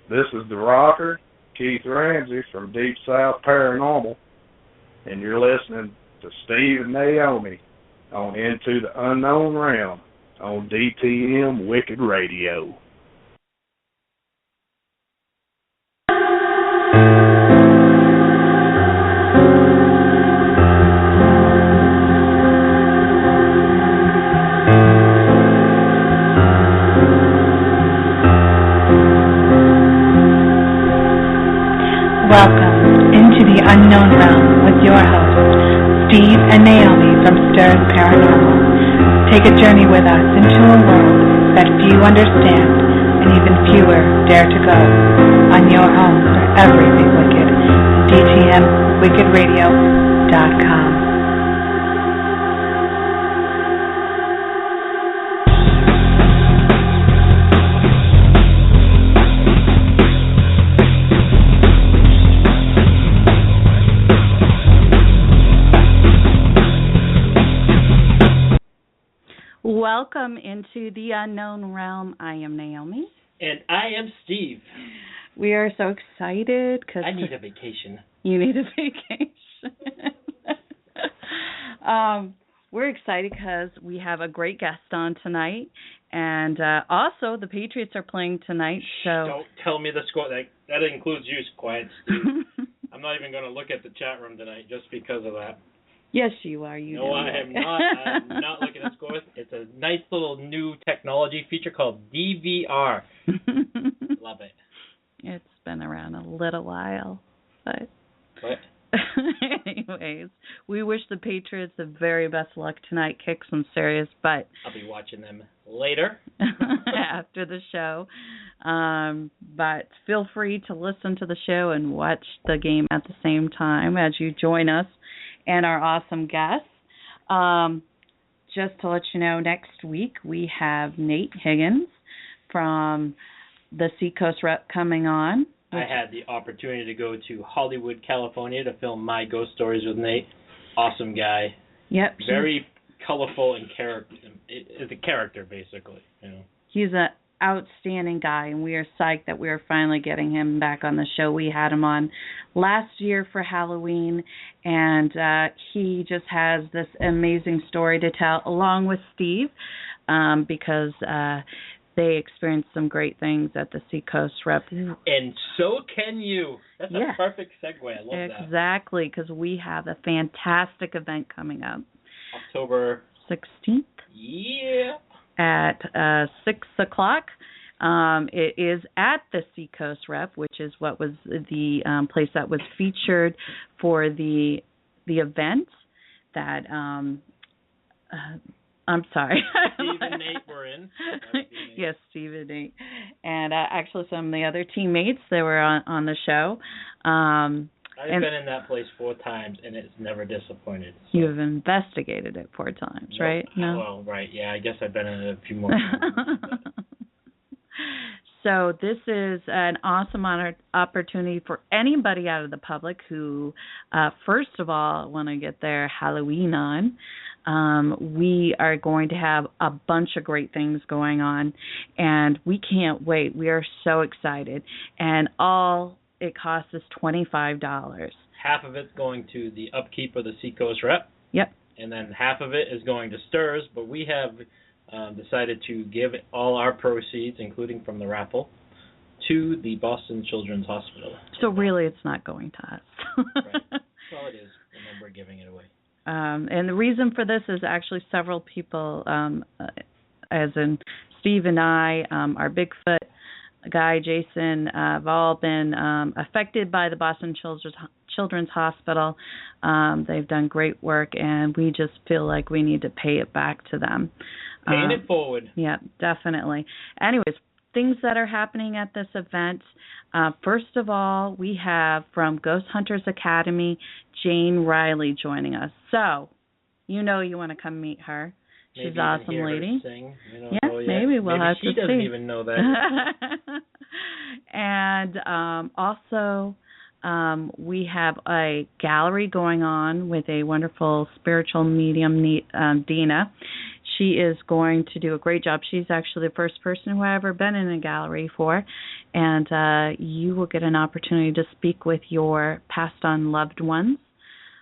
This is the rocker, Keith Ramsey from Deep South Paranormal, and you're listening to Steve and Naomi on Into the Unknown Realm on DTM Wicked Radio. Welcome into the unknown realm with your hosts, Steve and Naomi from STURS Paranormal. Take a journey with us into a world that few understand and even fewer dare to go. On your home for everything wicked, DTMWickedRadio.com. Welcome into the unknown realm. I am Naomi. And I am Steve. We are so excited because I need a vacation. You need a vacation. We're excited because we have a great guest on tonight, and also the Patriots are playing tonight. So don't tell me the score. That includes you, quiet Steve. I'm not even going to look at the chat room tonight just because of that. Yes, you are. No, I am not. I'm not looking at scores. It's a nice little new technology feature called DVR. Love it. It's been around a little while, but what? Anyways, we wish the Patriots the very best luck tonight. Kick some serious butt. I'll be watching them later after the show. But feel free to listen to the show and watch the game at the same time as you join us and our awesome guests. Just to let you know, next week we have Nate Higgins from the Seacoast Rep coming on. I had the opportunity to go to Hollywood, California to film my ghost stories with Nate. Awesome guy. Yep. Very colorful and is a character, basically. You know. He's an outstanding guy, and we are psyched that we are finally getting him back on the show. We had him on last year for Halloween, and he just has this amazing story to tell, along with Steve, because they experienced some great things at the Seacoast Rep. And so can you. That's a perfect segue. I love that. Exactly, because we have a fantastic event coming up. October 16th? Yeah. At 6 o'clock. It is at the Seacoast Rep, which is what was the place that was featured for the event that I'm sorry. Steve and Nate were in. Yes, Steve and Nate. And actually some of the other teammates that were on the show. I've been in that place 4 times, and it's never disappointed. So. You have investigated it 4 times, right? No? Well, right, yeah. I guess I've been in it a few more times. So this is an awesome opportunity for anybody out of the public who, first of all, want to get their Halloween on. We are going to have a bunch of great things going on, and we can't wait. We are so excited. And all it costs is $25. Half of it's going to the upkeep of the Seacoast Rep. Yep. And then half of it is going to STURS, but we have decided to give all our proceeds, including from the raffle, to the Boston Children's Hospital. So really it's not going to us. Right. Well, it is, and then we're giving it away. And the reason for this is actually several people, as in Steve and I, our Bigfoot guy, Jason, have all been affected by the Boston Children's Hospital. They've done great work, and we just feel like we need to pay it back to them. Paying it forward. Yeah, definitely. Anyways, things that are happening at this event. First of all, we have from Ghost Hunters Academy, Jane Riley joining us. So, you want to come meet her. She's an awesome lady. Sing. Maybe we'll have to see. She doesn't even know that. And also, we have a gallery going on with a wonderful spiritual medium, Dina. She is going to do a great job. She's actually the first person who I've ever been in a gallery for. and you will get an opportunity to speak with your passed on loved ones,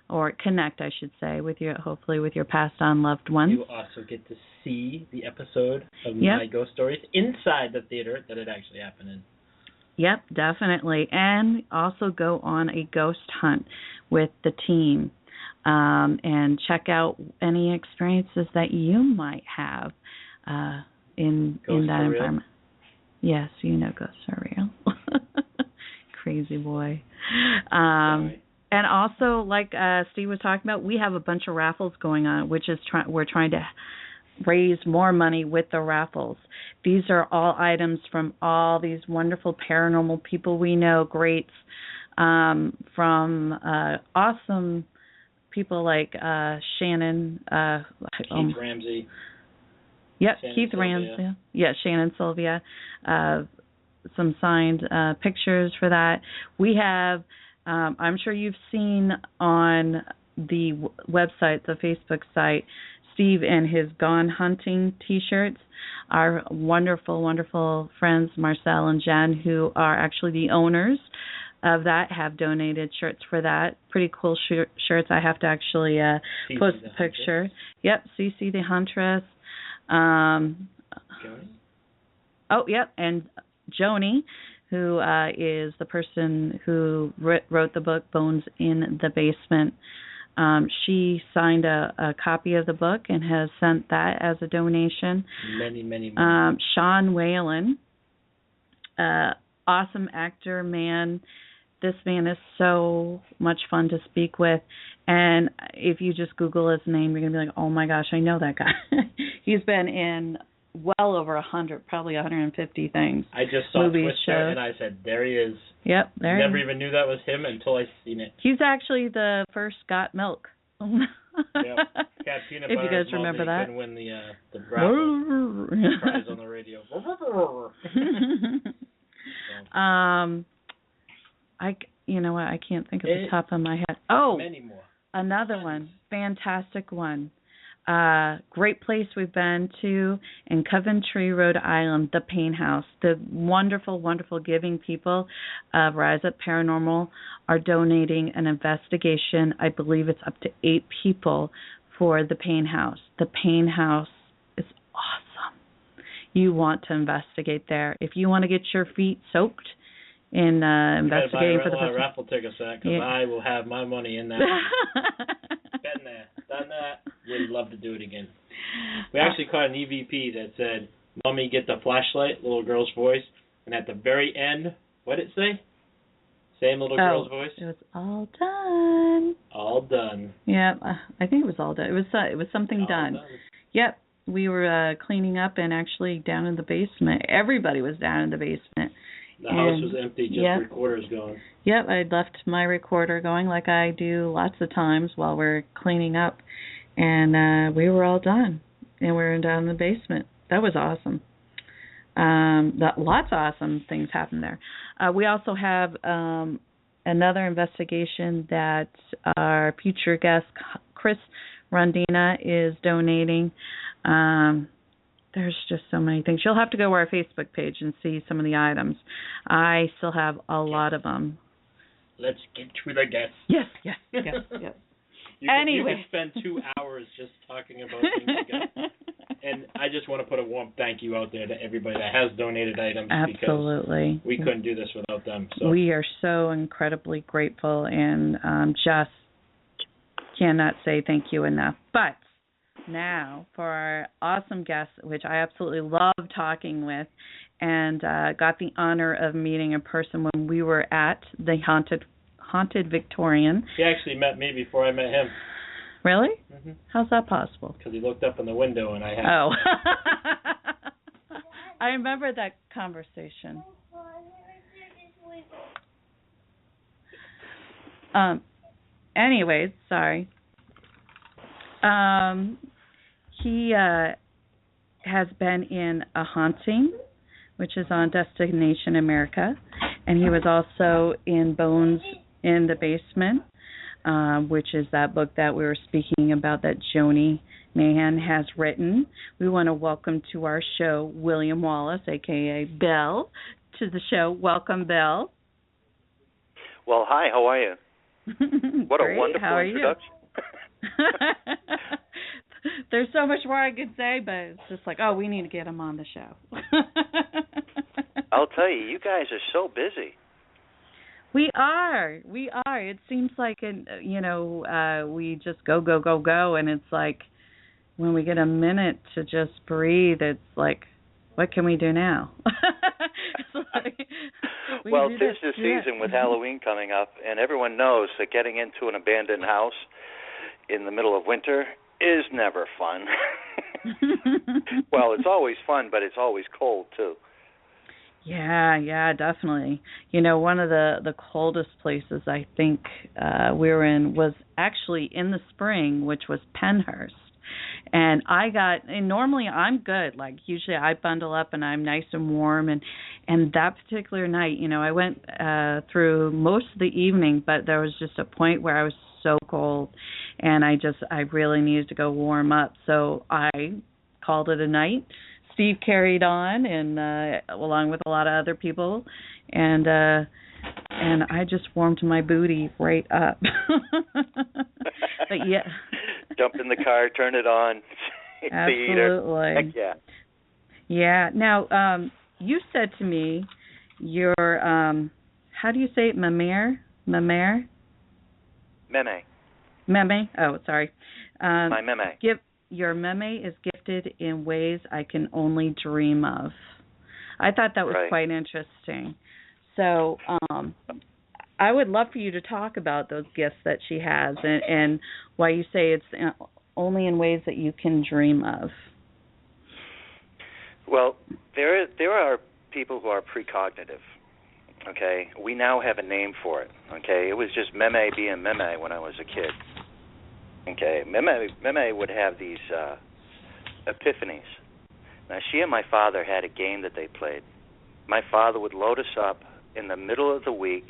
or connect, I should say, with your passed on loved ones. You will also get to see the episode of My Ghost Stories inside the theater that it actually happened in. Yep, definitely. And also go on a ghost hunt with the team, and check out any experiences that you might have in that environment. Yes, you know ghosts are real. Crazy boy. And also, like Steve was talking about, we have a bunch of raffles going on, which is we're trying to raise more money with the raffles. These are all items from all these wonderful paranormal people we know, greats, from awesome people like Shannon. Keith Ramsey. Yep, Shannon Keith Sylvia. Ramsey. Yeah, Shannon Sylvia. Some signed pictures for that. We have, I'm sure you've seen on the website, the Facebook site, Steve and his Gone Hunting T-shirts. Our wonderful, wonderful friends Marcel and Jen, who are actually the owners of that, have donated shirts for that. Pretty cool shirts. I have to actually post the picture. Yep, CC the Huntress. Oh, yep, and Joni, who is the person who wrote the book Bones in the Basement. She signed a copy of the book and has sent that as a donation. Many. Sean Whalen, awesome actor, man. This man is so much fun to speak with. And if you just Google his name, you're going to be like, oh my gosh, I know that guy. He's been in well over 100, probably 150 things. I just saw movies, Twister, shows. and I said, there he is. Yep, there he is. Never even knew that was him until I seen it. He's actually the first Got Milk. Yep. Got peanut if butter you guys remember that. Couldn't win the raffle. Prize on the radio. You know what? I can't think of the top of my head. Oh, many more. Another one, fantastic one. Great place we've been to in Coventry, Rhode Island, the Paine House. The wonderful, wonderful giving people of Rise Up Paranormal are donating an investigation. I believe it's up to 8 people for the Paine House. The Paine House is awesome. You want to investigate there. If you want to get your feet soaked in investigating for the first raffle tickets for that, because I will have my money in that. Been there, done that. Would love to do it again. We actually caught an EVP that said, "Mommy, get the flashlight," little girl's voice, and at the very end, what did it say? Same little girl's voice. It was all done. All done. Yeah, I think it was all done. It was something all done. Yep, we were cleaning up and actually down in the basement. Everybody was down in the basement. The house was empty, just recorders going. Yep, I left my recorder going like I do lots of times while we're cleaning up. And we were all done. And we were down in the basement. That was awesome. Lots of awesome things happened there. We also have another investigation that our future guest, Chris Rondina, is donating. There's just so many things. You'll have to go to our Facebook page and see some of the items. I still have a lot of them. Let's get to the guests. Yes. You can spend 2 hours just talking about things again. And I just want to put a warm thank you out there to everybody that has donated items. Absolutely. Because we couldn't do this without them. So. We are so incredibly grateful and just cannot say thank you enough. But now for our awesome guest, which I absolutely love talking with and got the honor of meeting in person when we were at the Haunted Victorian. He actually met me before I met him. Really? Mm-hmm. How's that possible? Because he looked up in the window and I had... Oh. I remember that conversation. Anyways, sorry. He has been in A Haunting, which is on Destination America, and he was also in Bones in the Basement, which is that book that we were speaking about that Joni Mahan has written. We want to welcome to our show William Wallace, a.k.a. Bell. to the show. Welcome, Bill. Well, hi, how are you? What Great. A wonderful introduction. There's so much more I could say, but it's just like, oh, we need to get him on the show. I'll tell you, you guys are so busy. We are. It seems like, we just go, and it's like when we get a minute to just breathe, it's like, what can we do now? Well, 'tis the season with Halloween coming up, and everyone knows that getting into an abandoned house in the middle of winter is never fun. Well, it's always fun, but it's always cold, too. Yeah, definitely. One of the coldest places I think we were in was actually in the spring, which was Paine House. And normally I'm good. Like usually I bundle up and I'm nice and warm. And that particular night, I went through most of the evening, but there was just a point where I was so cold and I really needed to go warm up. So I called it a night. Steve carried on, and along with a lot of other people, and I just warmed my booty right up. But yeah, jump in the car, turn it on, absolutely. Heck yeah. Yeah. Now, you said to me, your how do you say it? Meme. Oh, sorry. My meme. Your meme is gifted in ways I can only dream of. I thought that was quite interesting. So I would love for you to talk about those gifts that she has and why you say it's only in ways that you can dream of. Well, there are people who are precognitive. Okay, we now have a name for it. Okay, it was just meme being meme when I was a kid. Okay, Meme would have these epiphanies. Now, she and my father had a game that they played. My father would load us up in the middle of the week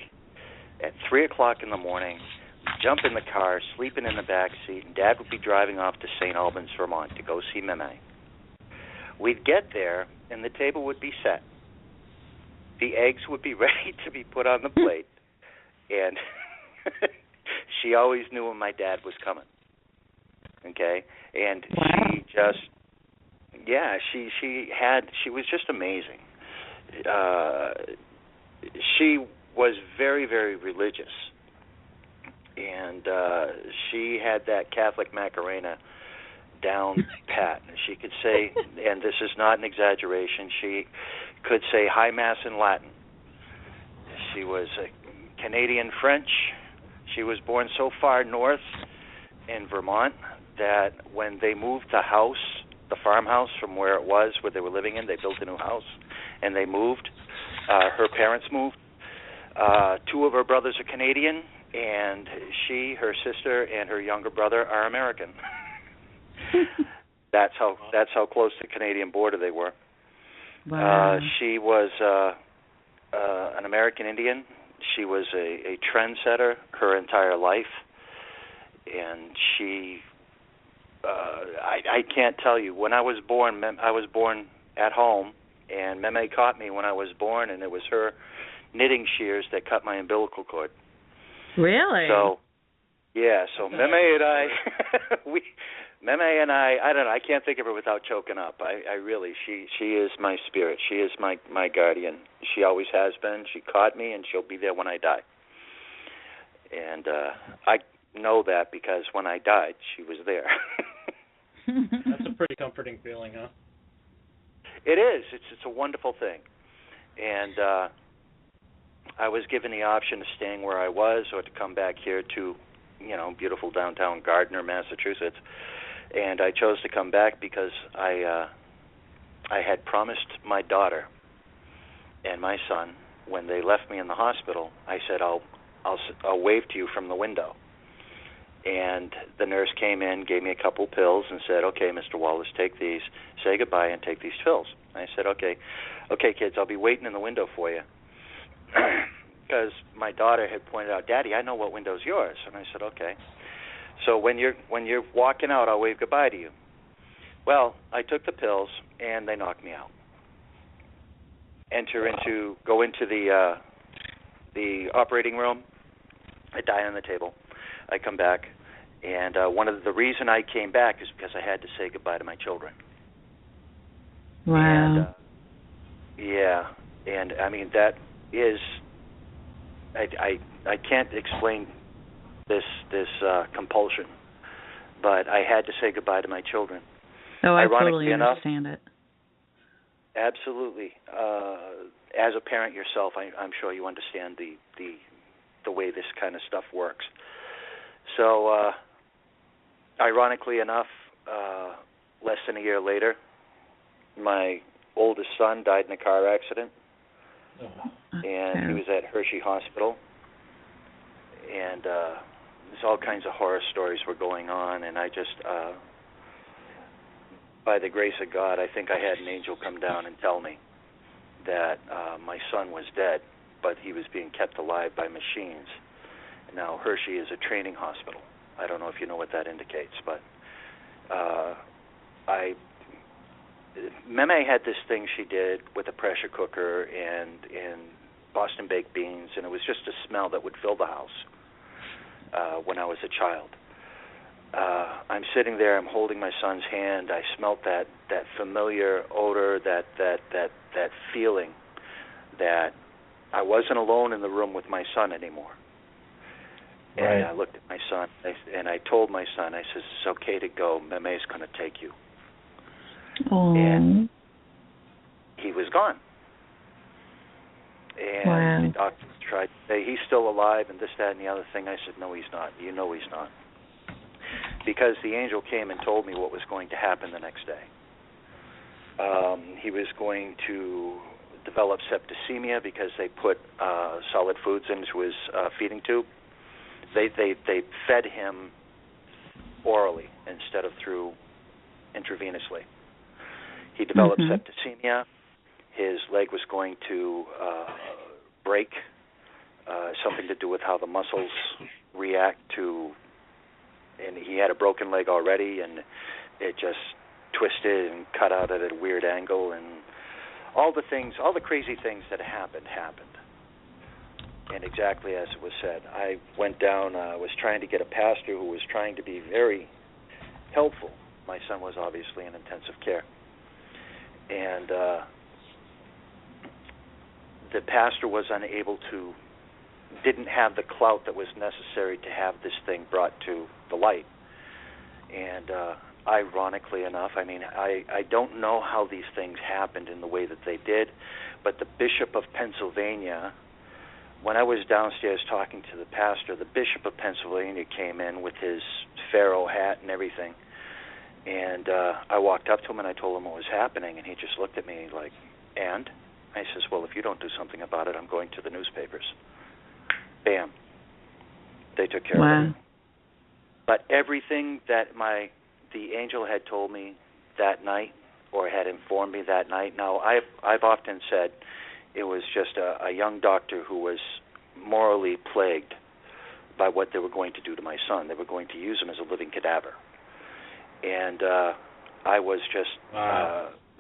at 3 o'clock in the morning, jump in the car, sleeping in the back seat, and Dad would be driving off to St. Albans, Vermont to go see Meme. We'd get there, and the table would be set. The eggs would be ready to be put on the plate, and she always knew when my dad was coming. Okay, and she was just amazing. She was very, very religious, and she had that Catholic Macarena down pat. She could say, and this is not an exaggeration, she could say High Mass in Latin. She was Canadian French. She was born so far north in Vermont that when they moved the farmhouse from where it was, where they were living in, they built a new house, and they moved. Her parents moved. 2 of her brothers are Canadian, and she, her sister, and her younger brother are American. That's how close to the Canadian border they were. Wow. She was an American Indian. She was a trendsetter her entire life, and she, I can't tell you, when I was born at home, and Meme caught me when I was born, and it was her knitting shears that cut my umbilical cord. Really? So, yeah, so Meme and I, I don't know, I can't think of her without choking up. I really, she is my spirit. She is my guardian. She always has been. She caught me, and she'll be there when I die. And I know that because when I died, she was there. That's a pretty comforting feeling, huh? It is. It's a wonderful thing. And I was given the option of staying where I was or to come back here to, beautiful downtown Gardner, Massachusetts. And I chose to come back because I had promised my daughter and my son, when they left me in the hospital, I said, I'll wave to you from the window. And the nurse came in, gave me a couple pills, and said, okay, Mr. Wallace, take these, say goodbye, and take these pills. I said, okay, kids, I'll be waiting in the window for you. Because my daughter had pointed out, Daddy, I know what window's yours. And I said, okay. So when you're walking out, I'll wave goodbye to you. Well, I took the pills, and they knocked me out. go into the operating room. I die on the table. I come back, and the reason I came back is because I had to say goodbye to my children. Wow. And I mean that is, I can't explain this compulsion, but I had to say goodbye to my children. Oh, I totally understand it. Absolutely. As a parent yourself, I'm sure you understand the way this kind of stuff works. So, ironically enough, less than a year later, my oldest son died in a car accident, and he was at Hershey Hospital, and there's all kinds of horror stories were going on, and I just, by the grace of God, I think I had an angel come down and tell me that my son was dead, but he was being kept alive by machines. Now, Hershey is a training hospital. I don't know if you know what that indicates, but Meme had this thing she did with a pressure cooker and Boston baked beans, and it was just a smell that would fill the house when I was a child. I'm sitting there, I'm holding my son's hand, I smelt that familiar odor, that feeling that I wasn't alone in the room with my son anymore. Right. And I looked at my son, and I told my son, I said, it's okay to go, Meme's going to take you. Aww. And he was gone. And the doctor tried to say, he's still alive, and this, that, and the other thing. I said, no, he's not. You know he's not. Because the angel came and told me what was going to happen the next day. He was going to develop septicemia because they put solid foods into his feeding tube. They fed him orally instead of through intravenously. He developed septicemia. His leg was going to break, something to do with how the muscles react to, and he had a broken leg already, and it just twisted and cut out at a weird angle, and all the crazy things that happened. And exactly as it was said, I went down, was trying to get a pastor who was trying to be very helpful. My son was obviously in intensive care. And the pastor was didn't have the clout that was necessary to have this thing brought to the light. And ironically enough, I mean, I don't know how these things happened in the way that they did, but the Bishop of Pennsylvania, when I was downstairs talking to the pastor, the Bishop of Pennsylvania came in with his pharaoh hat and everything. And I walked up to him and I told him what was happening, and he just looked at me like, and? I says, well, if you don't do something about it, I'm going to the newspapers. Bam. They took care of it. But everything that the angel had told me that night, or had informed me that night, now I've often said it was just a young doctor who was morally plagued by what they were going to do to my son. They were going to use him as a living cadaver. And I was just,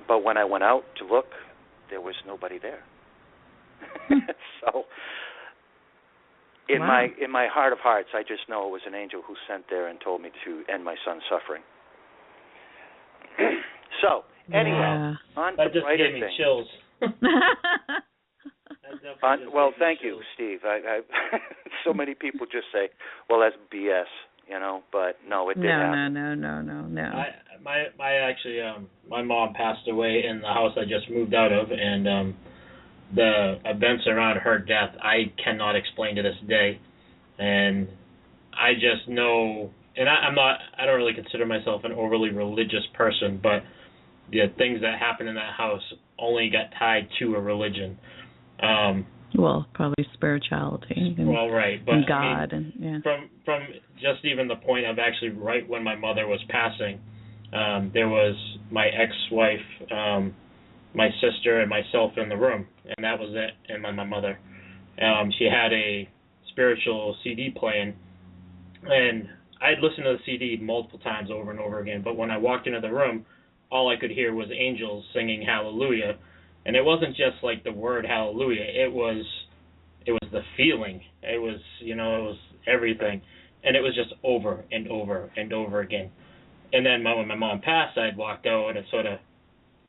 but when I went out to look, there was nobody there. So, in my heart of hearts, I just know it was an angel who sent there and told me to end my son's suffering. So, anyway, on that the just brighter gave me thing. chills. Well, thank you, Steve. I so many people just say, "Well, that's BS," you know. But no, it did happen. No. My mom passed away in the house I just moved out of, and the events around her death I cannot explain to this day, and I just know, and I don't really consider myself an overly religious person, but the things that happened in that house only got tied to a religion. Well, probably spirituality. And, right, but and God, I mean, and from just even the point of actually right when my mother was passing, there was my ex-wife, my sister, and myself in the room, and that was it. And my mother, she had a spiritual CD playing, and I'd listened to the CD multiple times over and over again. But when I walked into the room, all I could hear was angels singing Hallelujah. And it wasn't just like the word hallelujah. It was the feeling. It was, it was everything. And it was just over and over and over again. And then when my mom passed, I'd walked out, and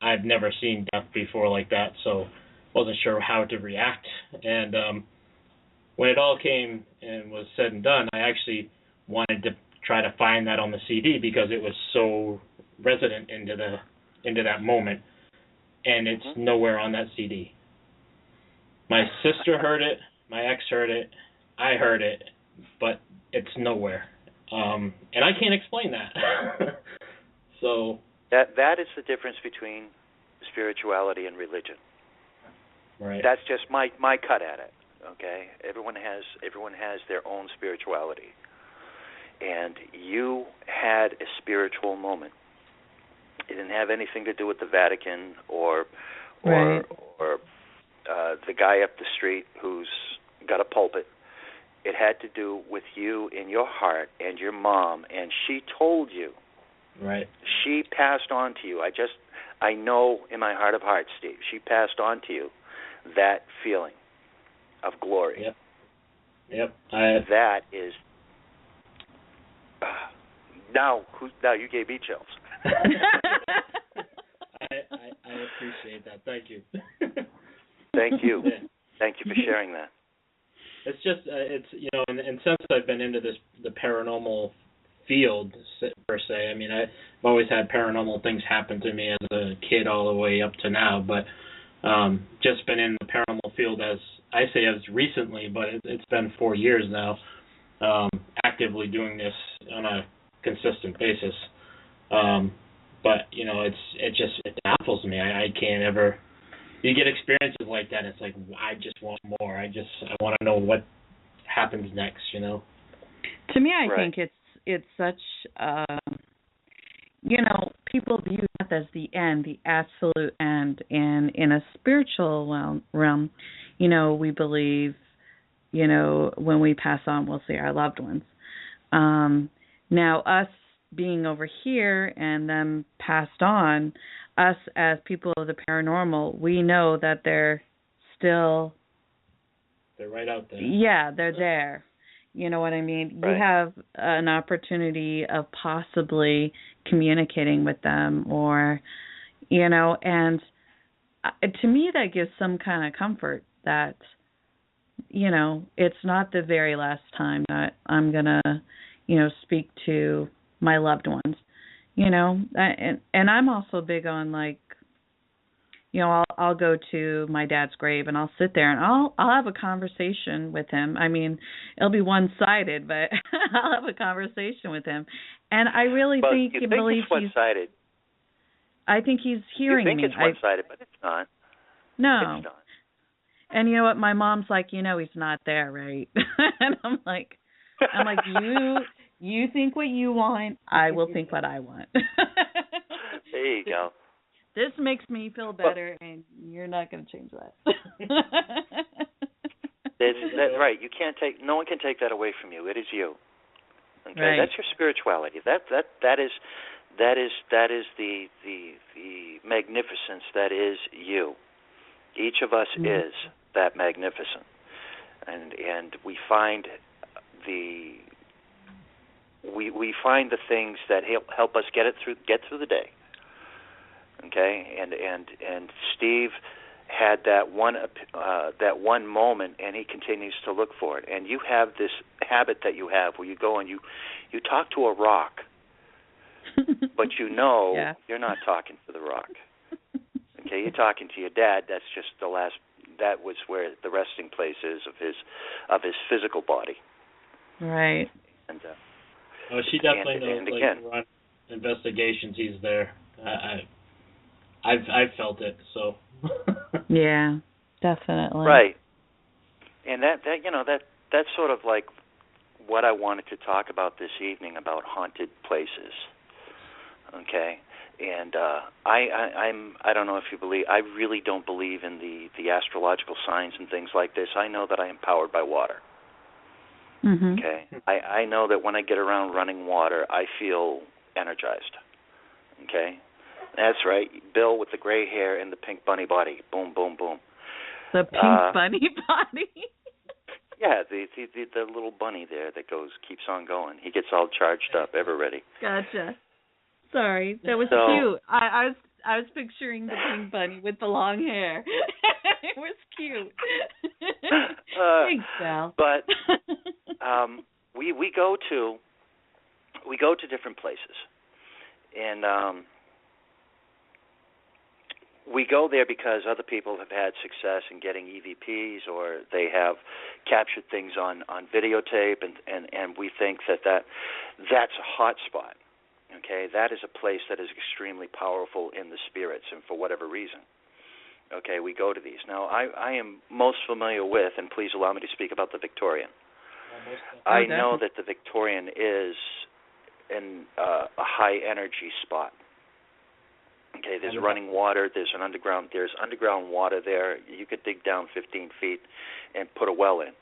I've never seen death before like that, so wasn't sure how to react. And when it all came and was said and done, I actually wanted to try to find that on the CD because it was so resident into that moment, and it's nowhere on that CD. My sister heard it, my ex heard it, I heard it, but it's nowhere, and I can't explain that. So that is the difference between spirituality and religion. Right. That's just my cut at it. Okay, everyone has their own spirituality, and you had a spiritual moment. It didn't have anything to do with the Vatican or the guy up the street who's got a pulpit. It had to do with you in your heart and your mom, and she told you. Right. She passed on to you. I know in my heart of hearts, Steve, she passed on to you that feeling of glory. Yep. That is. Now you gave me chills. I appreciate that. Thank you. Thank you. Yeah. Thank you for sharing that. It's just and since I've been into the paranormal field per se, I mean, I've always had paranormal things happen to me as a kid all the way up to now, but just been in the paranormal field as recently, but it's been 4 years now, actively doing this on a consistent basis. But it baffles me. I can't ever. You get experiences like that, it's like I just want more. I want to know what happens next. To me, I think it's such. People view death as the end, the absolute end, and in a spiritual realm, we believe, when we pass on, we'll see our loved ones. Now, us being over here and them passed on, us as people of the paranormal, we know that they're right out there. Yeah, they're there. You know what I mean? Right. You have an opportunity of possibly communicating with them, or, and to me that gives some kind of comfort that, it's not the very last time that I'm going to, speak to my loved ones, and I'm also big on, like, I'll go to my dad's grave and I'll sit there and I'll have a conversation with him. I mean, it'll be one-sided, but I'll have a conversation with him. And I really think he believes it's one-sided. I think he's hearing me. You think it's one-sided, but it's not. No. It's not. And you know what? My mom's like, he's not there, right? And I'm like, you think what you want, I will think what I want. There you go. This makes me feel better, and you're not going to change that. That's right. No one can take that away from you. It is you. Okay, right. That's your spirituality. That is the magnificence that is you. Each of us is that magnificent, and we find the things that help us get through the day. Okay, and Steve had that one moment, and he continues to look for it. And you have this habit that you have where you go and you talk to a rock, but yeah. You're not talking to the rock. Okay, you're talking to your dad. That's just that was where the resting place is of his physical body. Right. And she definitely knows. And again, run investigations. He's there. I've felt it, so. Yeah, definitely. Right. And that's sort of like what I wanted to talk about this evening about haunted places. Okay. And I don't know if you believe. I really don't believe in the astrological signs and things like this. I know that I am powered by water. Mm-hmm. Okay. I know that when I get around running water, I feel energized. Okay. That's right. Bill with the gray hair and the pink bunny body. Boom, boom, boom. The pink bunny body? Yeah, the little bunny there that keeps on going. He gets all charged up, ever ready. Gotcha. Sorry, that was cute. I was picturing the pink bunny with the long hair. It was cute. Thanks, Val. But we go to different places, and we go there because other people have had success in getting EVPs, or they have captured things on videotape, and we think that's a hot spot. Okay, that is a place that is extremely powerful in the spirits, and for whatever reason. Okay, we go to these. Now, I am most familiar with, and please allow me to speak about the Victorian. I know that the Victorian is in a high energy spot. Okay, there's running water. There's underground water there. You could dig down 15 feet and put a well in.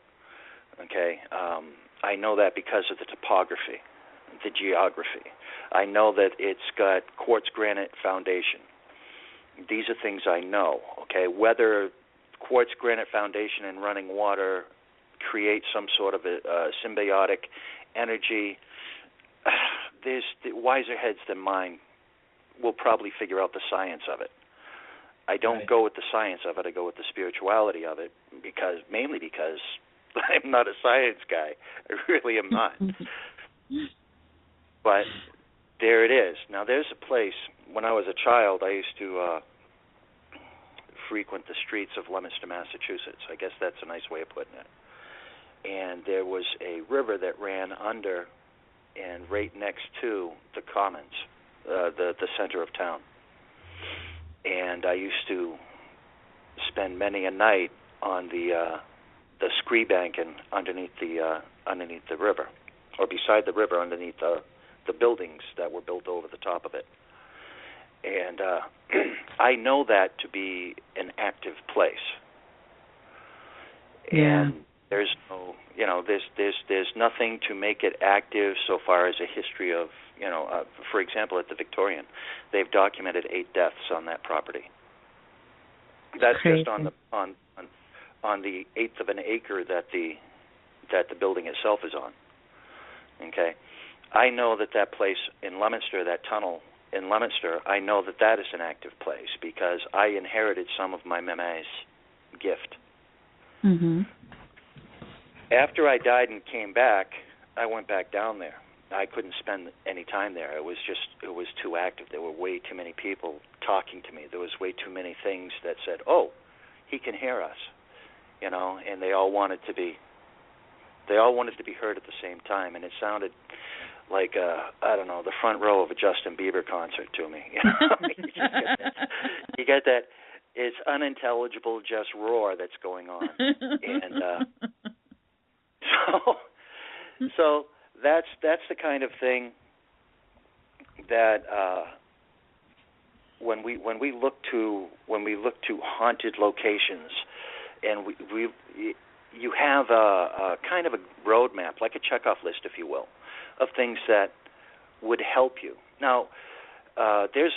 Okay, I know that because of the topography, the geography. I know that it's got quartz granite foundation. These are things I know. Okay, whether quartz granite foundation and running water create some sort of a symbiotic energy, there's wiser heads than mine will probably figure out the science of it. I don't go with the science of it. I go with the spirituality of it, mainly because I'm not a science guy. I really am not. But there it is. Now, there's a place, when I was a child, I used to frequent the streets of Leominster, Massachusetts. I guess that's a nice way of putting it. And there was a river that ran under and right next to the Commons, the center of town. And I used to spend many a night on the scree bank and underneath the river, or beside the river, underneath the buildings that were built over the top of it. And I know that to be an active place. Yeah. And there's no, there's nothing to make it active so far as a history of, for example, at the Victorian, they've documented 8 deaths on that property. That's crazy. Just on the eighth of an acre that the building itself is on. Okay, I know that place in Leominster, that tunnel in Leominster, I know that is an active place because I inherited some of my meme's gift. Mm-hmm. After I died and came back, I went back down there. I couldn't spend any time there. It was too active. There were way too many people talking to me. There was way too many things that said, "Oh, he can hear us," and they all wanted to be heard at the same time, and it sounded like the front row of a Justin Bieber concert to me. You get that it's unintelligible just roar that's going on, and so that's the kind of thing that when we look to haunted locations, and you have a kind of a roadmap, like a checkoff list, if you will, of things that would help you. Now, there's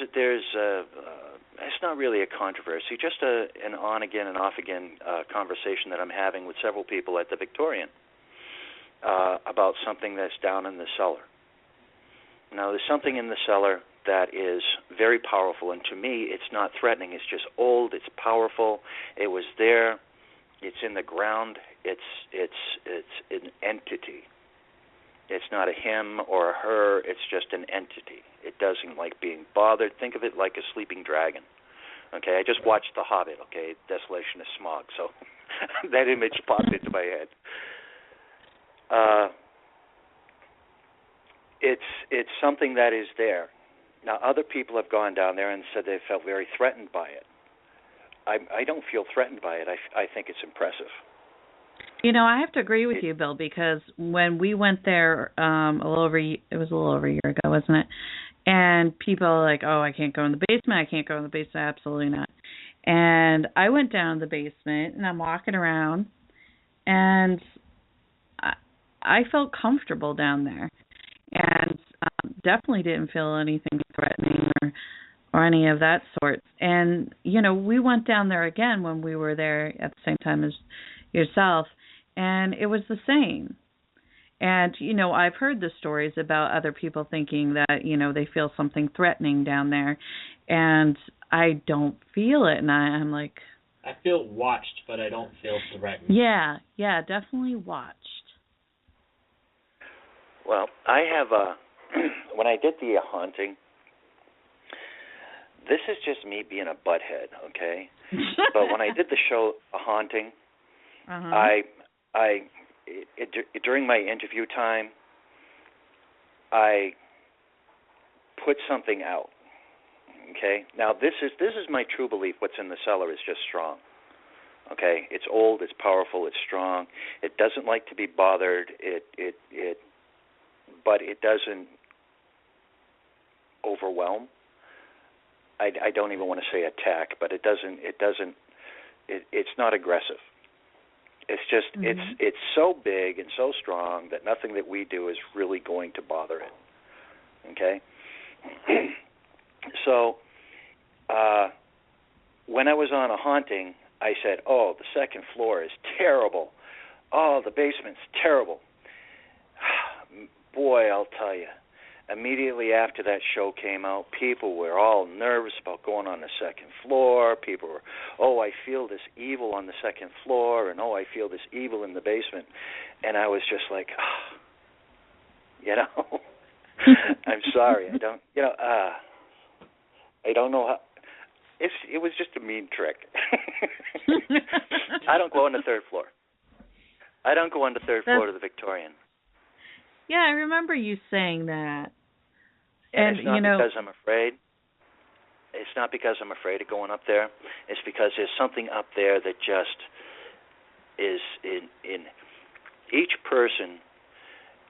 it's not really a controversy, just an on again and off again conversation that I'm having with several people at the Victorian about something that's down in the cellar. Now, there's something in the cellar that is very powerful, and to me, it's not threatening. It's just old. It's powerful. It was there. It's in the ground. It's an entity. It's not a him or a her. It's just an entity. It doesn't like being bothered. Think of it like a sleeping dragon. Okay, I just watched The Hobbit. Okay, Desolation of Smaug. So that image popped into my head. It's something that is there. Now, other people have gone down there and said they felt very threatened by it. I don't feel threatened by it. I think it's impressive. I have to agree with you, Bill, because when we went there it was a little over a year ago, wasn't it? And people are like, "Oh, I can't go in the basement. I can't go in the basement." Absolutely not. And I went down the basement, and I'm walking around, and I felt comfortable down there, and definitely didn't feel anything threatening or or any of that sort. And, you know, we went down there again when we were there at the same time as yourself, and it was the same. And, you know, I've heard the stories about other people thinking that, you know, they feel something threatening down there, and I don't feel it. And I'm like... I feel watched, but I don't feel threatened. Yeah, definitely watched. Well, I have when I did the haunting, this is just me being a butthead, okay? But when I did the show, A Haunting, during my interview time, I put something out. Okay. Now this is my true belief. What's in the cellar is just strong. Okay. It's old. It's powerful. It's strong. It doesn't like to be bothered. But it doesn't overwhelm. I don't even want to say attack, but it doesn't. It's not aggressive. It's just it's so big and so strong that nothing that we do is really going to bother it. Okay. So, when I was on A Haunting, I said, "Oh, the second floor is terrible. Oh, the basement's terrible." Boy, I'll tell you. Immediately after that show came out, people were all nervous about going on the second floor. People were, "Oh, I feel this evil on the second floor," and "Oh, I feel this evil in the basement." And I was just like, you know, I'm sorry. I don't, you know, I don't know how. It was just a mean trick. I don't go on the third floor. I don't go on the third floor to the Victorian. Yeah, I remember you saying that. And it's not because I'm afraid. It's not because I'm afraid of going up there. It's because there's something up there that just is in each person.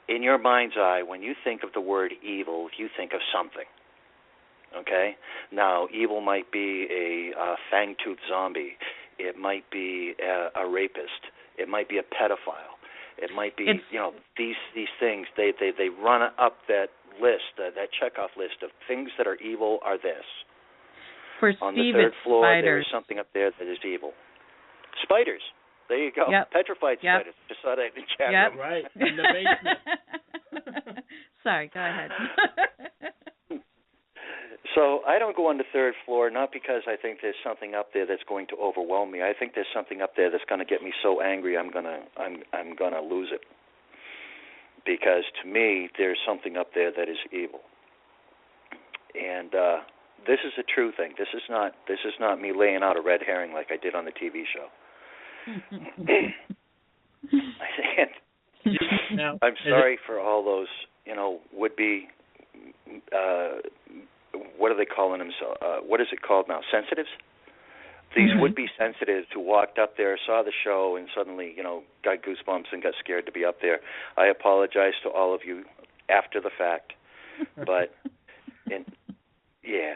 In your mind's eye, when you think of the word evil, you think of something. Okay? Now, evil might be a fang-toothed zombie. It might be a rapist. It might be a pedophile. It might be, you know, these things. They run up that list, that checkoff list of things that are evil are this. For on Steve, the third it's floor, spiders. there's something up there that is evil. Spiders. There you go. Yep. Petrified spiders. Just saw that in the chat room. Right, in the basement. Sorry, go ahead. So I don't go on the third floor, not because I think there's something up there that's going to overwhelm me. I think there's something up there that's going to get me so angry I'm gonna lose it. Because to me, there's something up there that is evil. And this is a true thing. This is not me laying out a red herring like I did on the TV show. I'm sorry for all those, you know, would-be, what are they calling them? What is it called now? Sensitives? These would-be sensitives who walked up there, saw the show, and suddenly, you know, got goosebumps and got scared to be up there. I apologize to all of you after the fact, but, yeah.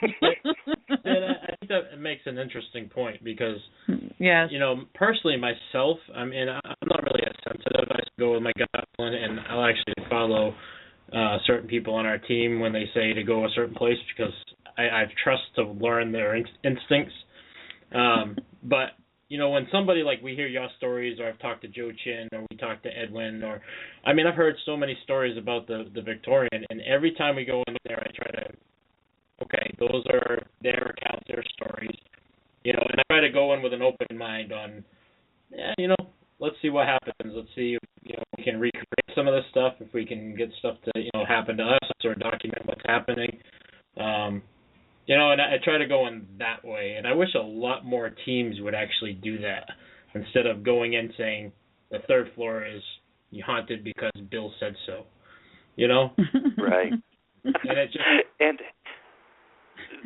And I think that makes an interesting point because, yes. you know, personally myself, I mean, I'm not really as sensitive. I go with my gut, and I'll actually follow certain people on our team when they say to go a certain place because I trust to learn their instincts. But, you know, when somebody, like we hear your stories, or I've talked to Joe Chin, or we talked to Edwin, or, I mean, I've heard so many stories about the Victorian, and every time we go in there, I try to, okay, those are their accounts, their stories, you know, and I try to go in with an open mind on, you know, let's see what happens. Let's see if, you know, we can recreate some of this stuff, if we can get stuff to, you know, happen to us or document what's happening. You know, and I try to go in that way. And I wish a lot more teams would actually do that instead of going in saying the third floor is haunted because Bill said so. You know? Right. And it just...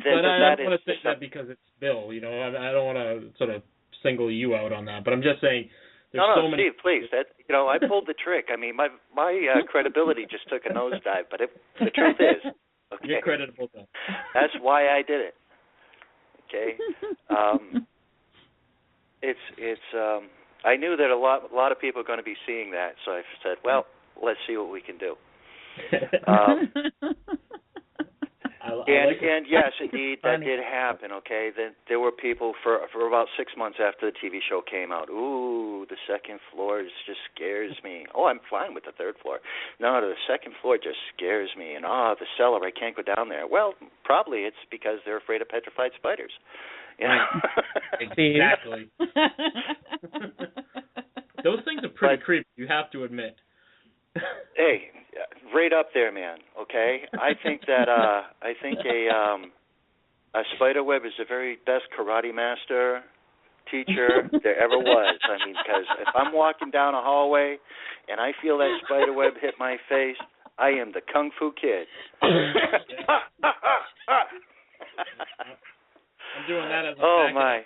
But I don't want to say that because it's Bill, you know. I don't want to sort of single you out on that. But I'm just saying there's so many... Steve, please. You know, I pulled the trick. I mean, my credibility just took a nosedive. But the truth is... Okay. You're creditable then. That's why I did it. Okay. I knew that a lot of people are going to be seeing that, so I said, well, let's see what we can do. And yes, indeed, that did happen. Okay, then there were people for about 6 months after the TV show came out. Ooh, the second floor just scares me. Oh, I'm fine with the third floor. No, the second floor just scares me. And the cellar, I can't go down there. Well, probably it's because they're afraid of petrified spiders. You know? Exactly. Those things are pretty creepy, you have to admit. Hey, right up there, man. Okay, I think that a spider web is the very best karate master teacher there ever was. I mean, because if I'm walking down a hallway and I feel that spider web hit my face, I am the Kung Fu Kid. I'm doing that as a my.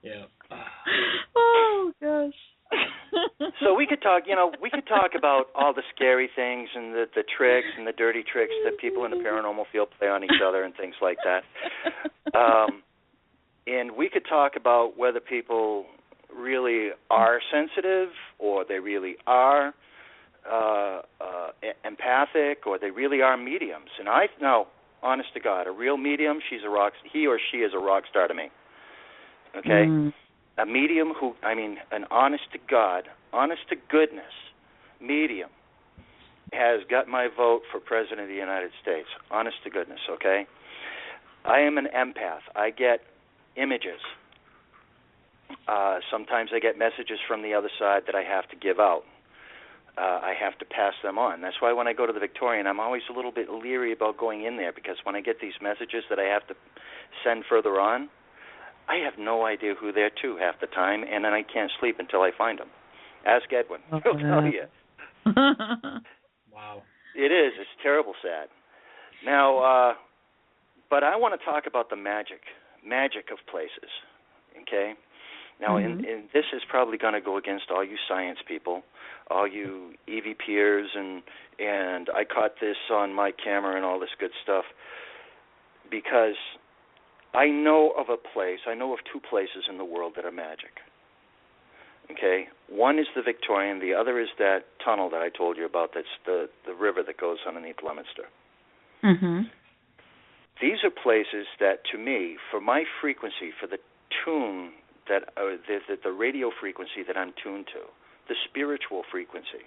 Yeah. Oh gosh. So we could talk about all the scary things and the tricks and the dirty tricks that people in the paranormal field play on each other and things like that. And we could talk about whether people really are sensitive or they really are empathic or they really are mediums. And I know, honest to God, a real medium, he or she is a rock star to me. Okay? A medium an honest to God, honest to goodness medium has got my vote for President of the United States. Honest to goodness, okay? I am an empath. I get images. Sometimes I get messages from the other side that I have to give out. I have to pass them on. That's why when I go to the Victorian, I'm always a little bit leery about going in there, because when I get these messages that I have to send further on, I have no idea who they're to half the time, and then I can't sleep until I find them. Ask Edwin. He'll tell you. Wow. It is. It's terrible sad. Now, but I want to talk about the magic of places, okay? Now, and this is probably going to go against all you science people, all you EVPers, and I caught this on my camera and all this good stuff, because I know of two places in the world that are magic. Okay? One is the Victorian, the other is that tunnel that I told you about, that's the river that goes underneath Leominster. Mm-hmm. These are places that, to me, for my frequency, for the tune, the radio frequency that I'm tuned to, the spiritual frequency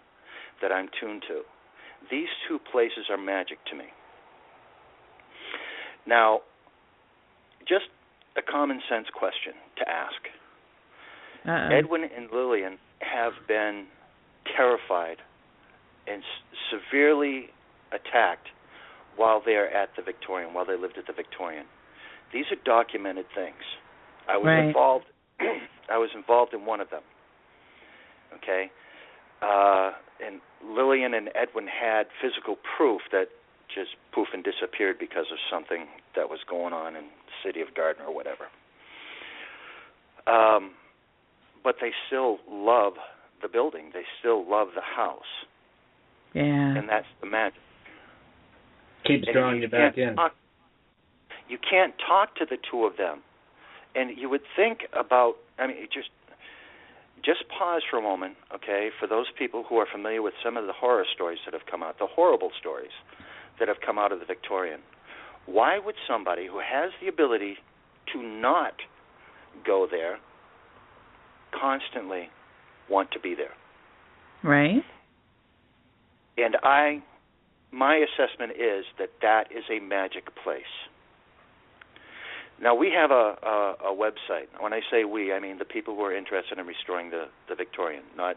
that I'm tuned to, these two places are magic to me. Now, just a common sense question to ask. Edwin and Lillian have been terrified and severely attacked while they're at the Victorian, while they lived at the Victorian. These are documented things. I was involved in one of them. Okay? And Lillian and Edwin had physical proof that just poof and disappeared because of something that was going on in the city of Gardner or whatever. But they still love the building. They still love the house. Yeah. And that's the magic. Keeps drawing you back in. You can't talk to the two of them. And you would think about, just pause for a moment, okay, for those people who are familiar with some of the horror stories that have come out, the horrible stories that have come out of the Victorian. Why would somebody who has the ability to not go there constantly want to be there? Right. And my assessment is that is a magic place. Now, we have a website. When I say we, I mean the people who are interested in restoring the Victorian, not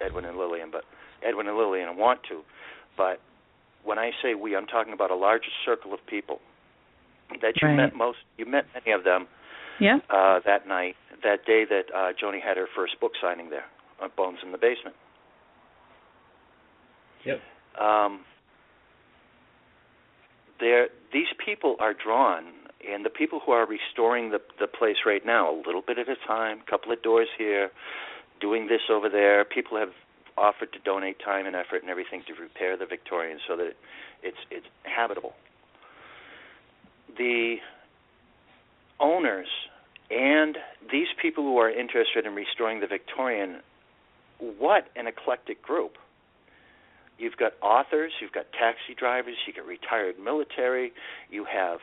Edwin and Lillian, but Edwin and Lillian want to. But when I say we, I'm talking about a larger circle of people that you met you met many of them that night, that day that Joni had her first book signing there on Bones in the Basement. Yep. These people are drawn, and the people who are restoring the place right now, a little bit at a time, a couple of doors here, doing this over there. People have offered to donate time and effort and everything to repair the Victorian so that it's habitable. The owners and these people who are interested in restoring the Victorian, what an eclectic group. You've got authors, you've got taxi drivers, you've got retired military, you have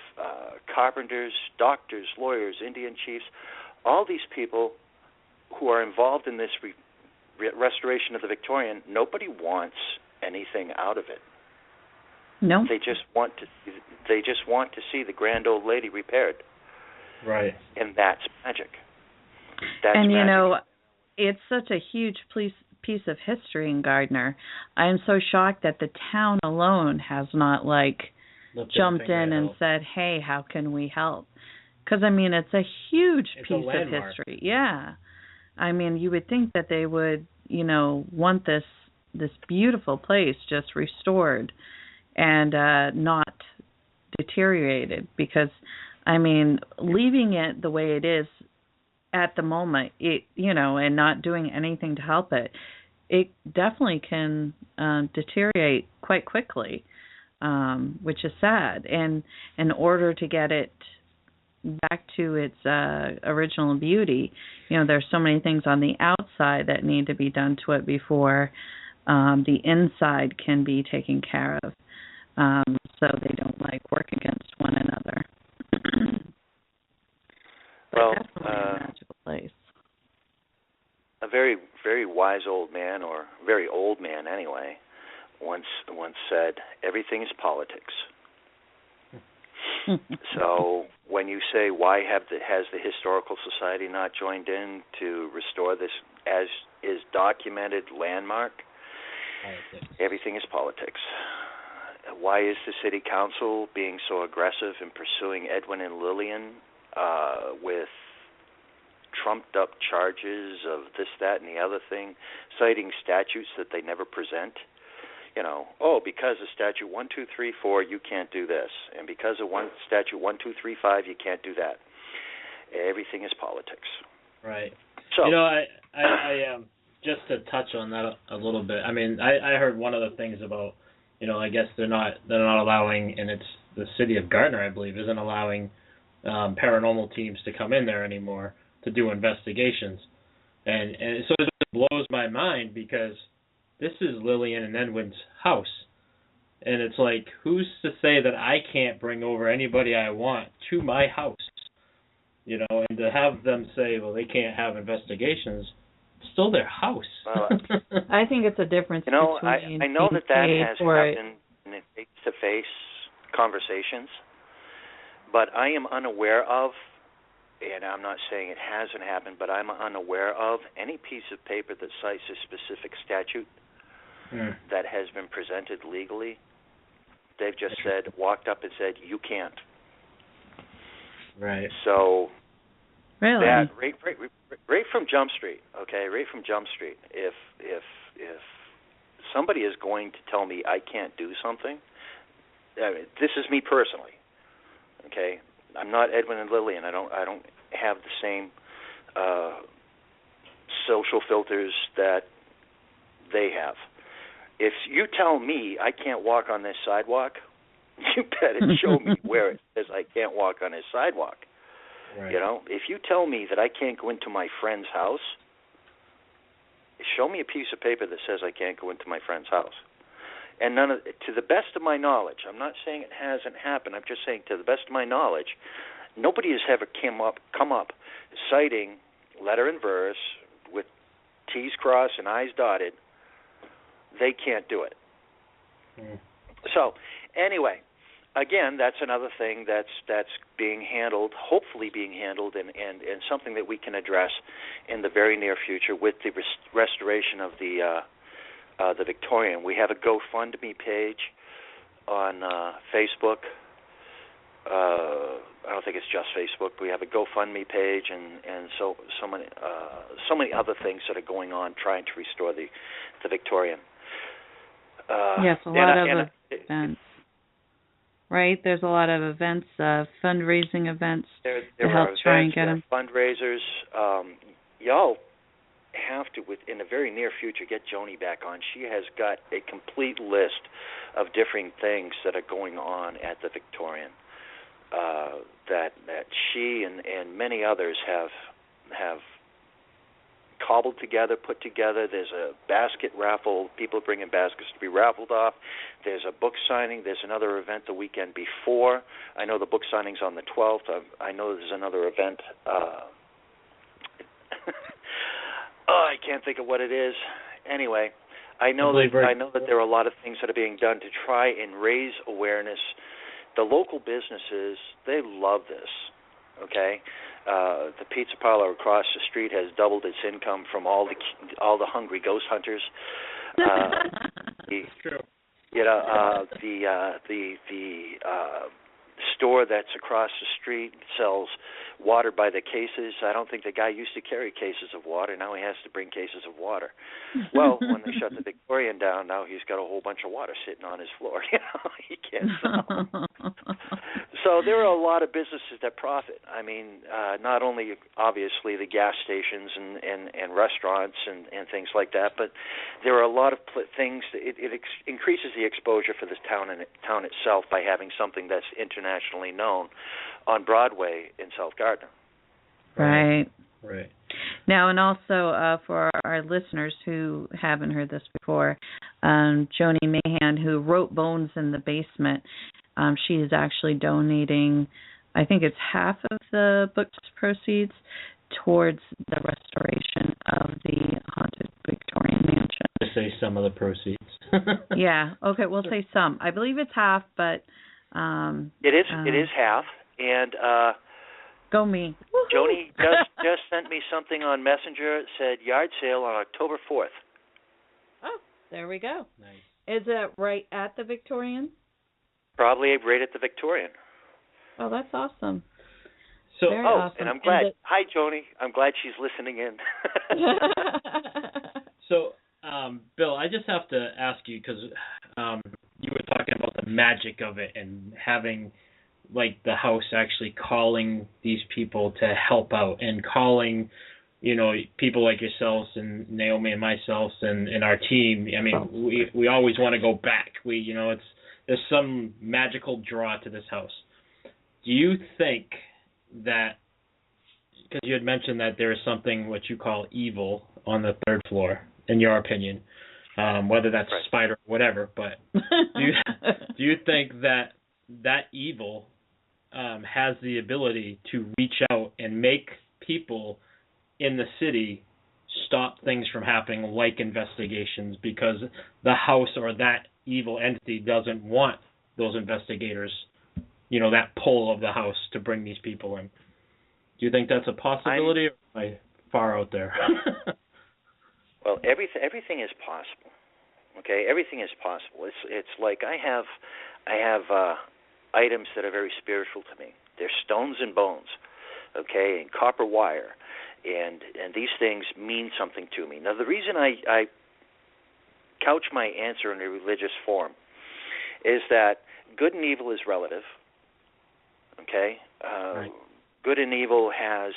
carpenters, doctors, lawyers, Indian chiefs, all these people who are involved in this restoration of the Victorian. Nobody wants anything out of it. No. They just want to see the grand old lady repaired. Right. And that's magic. That's and, magic. you know, it's such a huge piece of history in Gardner. I am so shocked that the town alone has not, jumped in and said, hey, how can we help? Because, I mean, it's a huge piece of history. Yeah. I mean, you would think that they would, want this beautiful place just restored and not deteriorated, because, I mean, leaving it the way it is at the moment, and not doing anything to help it, it definitely can deteriorate quite quickly, which is sad. And in order to get it back to its original beauty, there's so many things on the outside that need to be done to it before the inside can be taken care of, so they don't work against one another. Well, definitely a magical place. A very, very wise old man, or very old man anyway, once said, everything is politics. So when you say, why has the Historical Society not joined in to restore this as is documented landmark? Politics. Everything is politics. Why is the City Council being so aggressive in pursuing Edwin and Lillian with trumped-up charges of this, that, and the other thing, citing statutes that they never present? Because of Statute 1234, you can't do this, and because of Statute 1235, you can't do that. Everything is politics. Right. So, I just to touch on that a little bit. I mean, I heard one of the things about, I guess they're not allowing, and it's the city of Gardner, I believe, isn't allowing paranormal teams to come in there anymore to do investigations, and so it just blows my mind, because this is Lillian and Edwin's house, and it's like, who's to say that I can't bring over anybody I want to my house, and to have them say, well, they can't have investigations, it's still their house. I think it's a difference between I know that has happened in face-to-face conversations, but I am unaware of, and I'm not saying it hasn't happened, but I'm unaware of any piece of paper that cites a specific statute that has been presented legally. They've just walked up and said, you can't. Right. So, really? That, right from Jump Street, okay, right from Jump Street, if somebody is going to tell me I can't do something, this is me personally, okay? I'm not Edwin and Lillian. I don't have the same social filters that they have. If you tell me I can't walk on this sidewalk, you better show me where it says I can't walk on this sidewalk. Right. If you tell me that I can't go into my friend's house, show me a piece of paper that says I can't go into my friend's house. And to the best of my knowledge, I'm not saying it hasn't happened. I'm just saying, to the best of my knowledge, nobody has ever come up citing letter and verse with T's crossed and I's dotted. They can't do it. So, anyway, again, that's another thing that's being handled, hopefully being handled, and something that we can address in the very near future with the restoration of the Victorian. We have a GoFundMe page on Facebook. I don't think it's just Facebook. We have a GoFundMe page, and so many other things that are going on trying to restore the Victorian. Yes, a lot of events. Right? There's a lot of events, fundraising events there to help try and get them. Fundraisers. Y'all have to, in the very near future, get Joni back on. She has got a complete list of different things that are going on at the Victorian that she and many others have cobbled together, put together. There's a basket raffle. People are bringing baskets to be raffled off. There's a book signing. There's another event the weekend before. I know the book signing's on the 12th. I know there's another event. I can't think of what it is. Anyway, I know that there are a lot of things that are being done to try and raise awareness. The local businesses, they love this. Okay, the pizza parlor across the street has doubled its income from all the hungry ghost hunters. True. You know, the store that's across the street sells water by the cases. I don't think the guy used to carry cases of water. Now he has to bring cases of water. Well, when they shut the Victorian down, now he's got a whole bunch of water sitting on his floor. You know, he can't sell. So there are a lot of businesses that profit. I mean, not only obviously the gas stations and restaurants and things like that, but there are a lot of things. It increases the exposure for this town itself by having something that's internationally known on Broadway in South Gardner. Right. Right. Now, and also for our listeners who haven't heard this before, Joni Mahan, who wrote Bones in the Basement, she is actually donating, I think it's half of the book's proceeds towards the restoration of the Haunted Victorian Mansion. Just say some of the proceeds. Yeah. Okay, we'll say some. I believe it's half, but it is half, and go me. Joni just sent me something on Messenger. It said yard sale on October 4th. Oh, there we go. Nice. Is it right at the Victorian? Probably right at the Victorian. Oh, that's awesome. So, Very awesome. And I'm glad. Hi, Joni. I'm glad she's listening in. So, Bill, I just have to ask you, because you were talking about the magic of it and having, like, the house actually calling these people to help out and calling, you know, people like yourselves and Naomi and myself and our team. I mean, we always want to go back. There's some magical draw to this house. Do you think that, because you had mentioned that there is something what you call evil on the third floor, in your opinion, whether that's a spider or whatever, but do you think that evil has the ability to reach out and make people in the city stop things from happening, like investigations, because the house or that evil entity doesn't want those investigators, that pull of the house to bring these people in? Do you think that's a possibility, or am I far out there? Well, everything is possible. Okay, everything is possible. It's like I have items that are very spiritual to me. They're stones and bones, okay, and copper wire, and these things mean something to me. Now, the reason I couch my answer in a religious form is that good and evil is relative, okay? Right. Good and evil has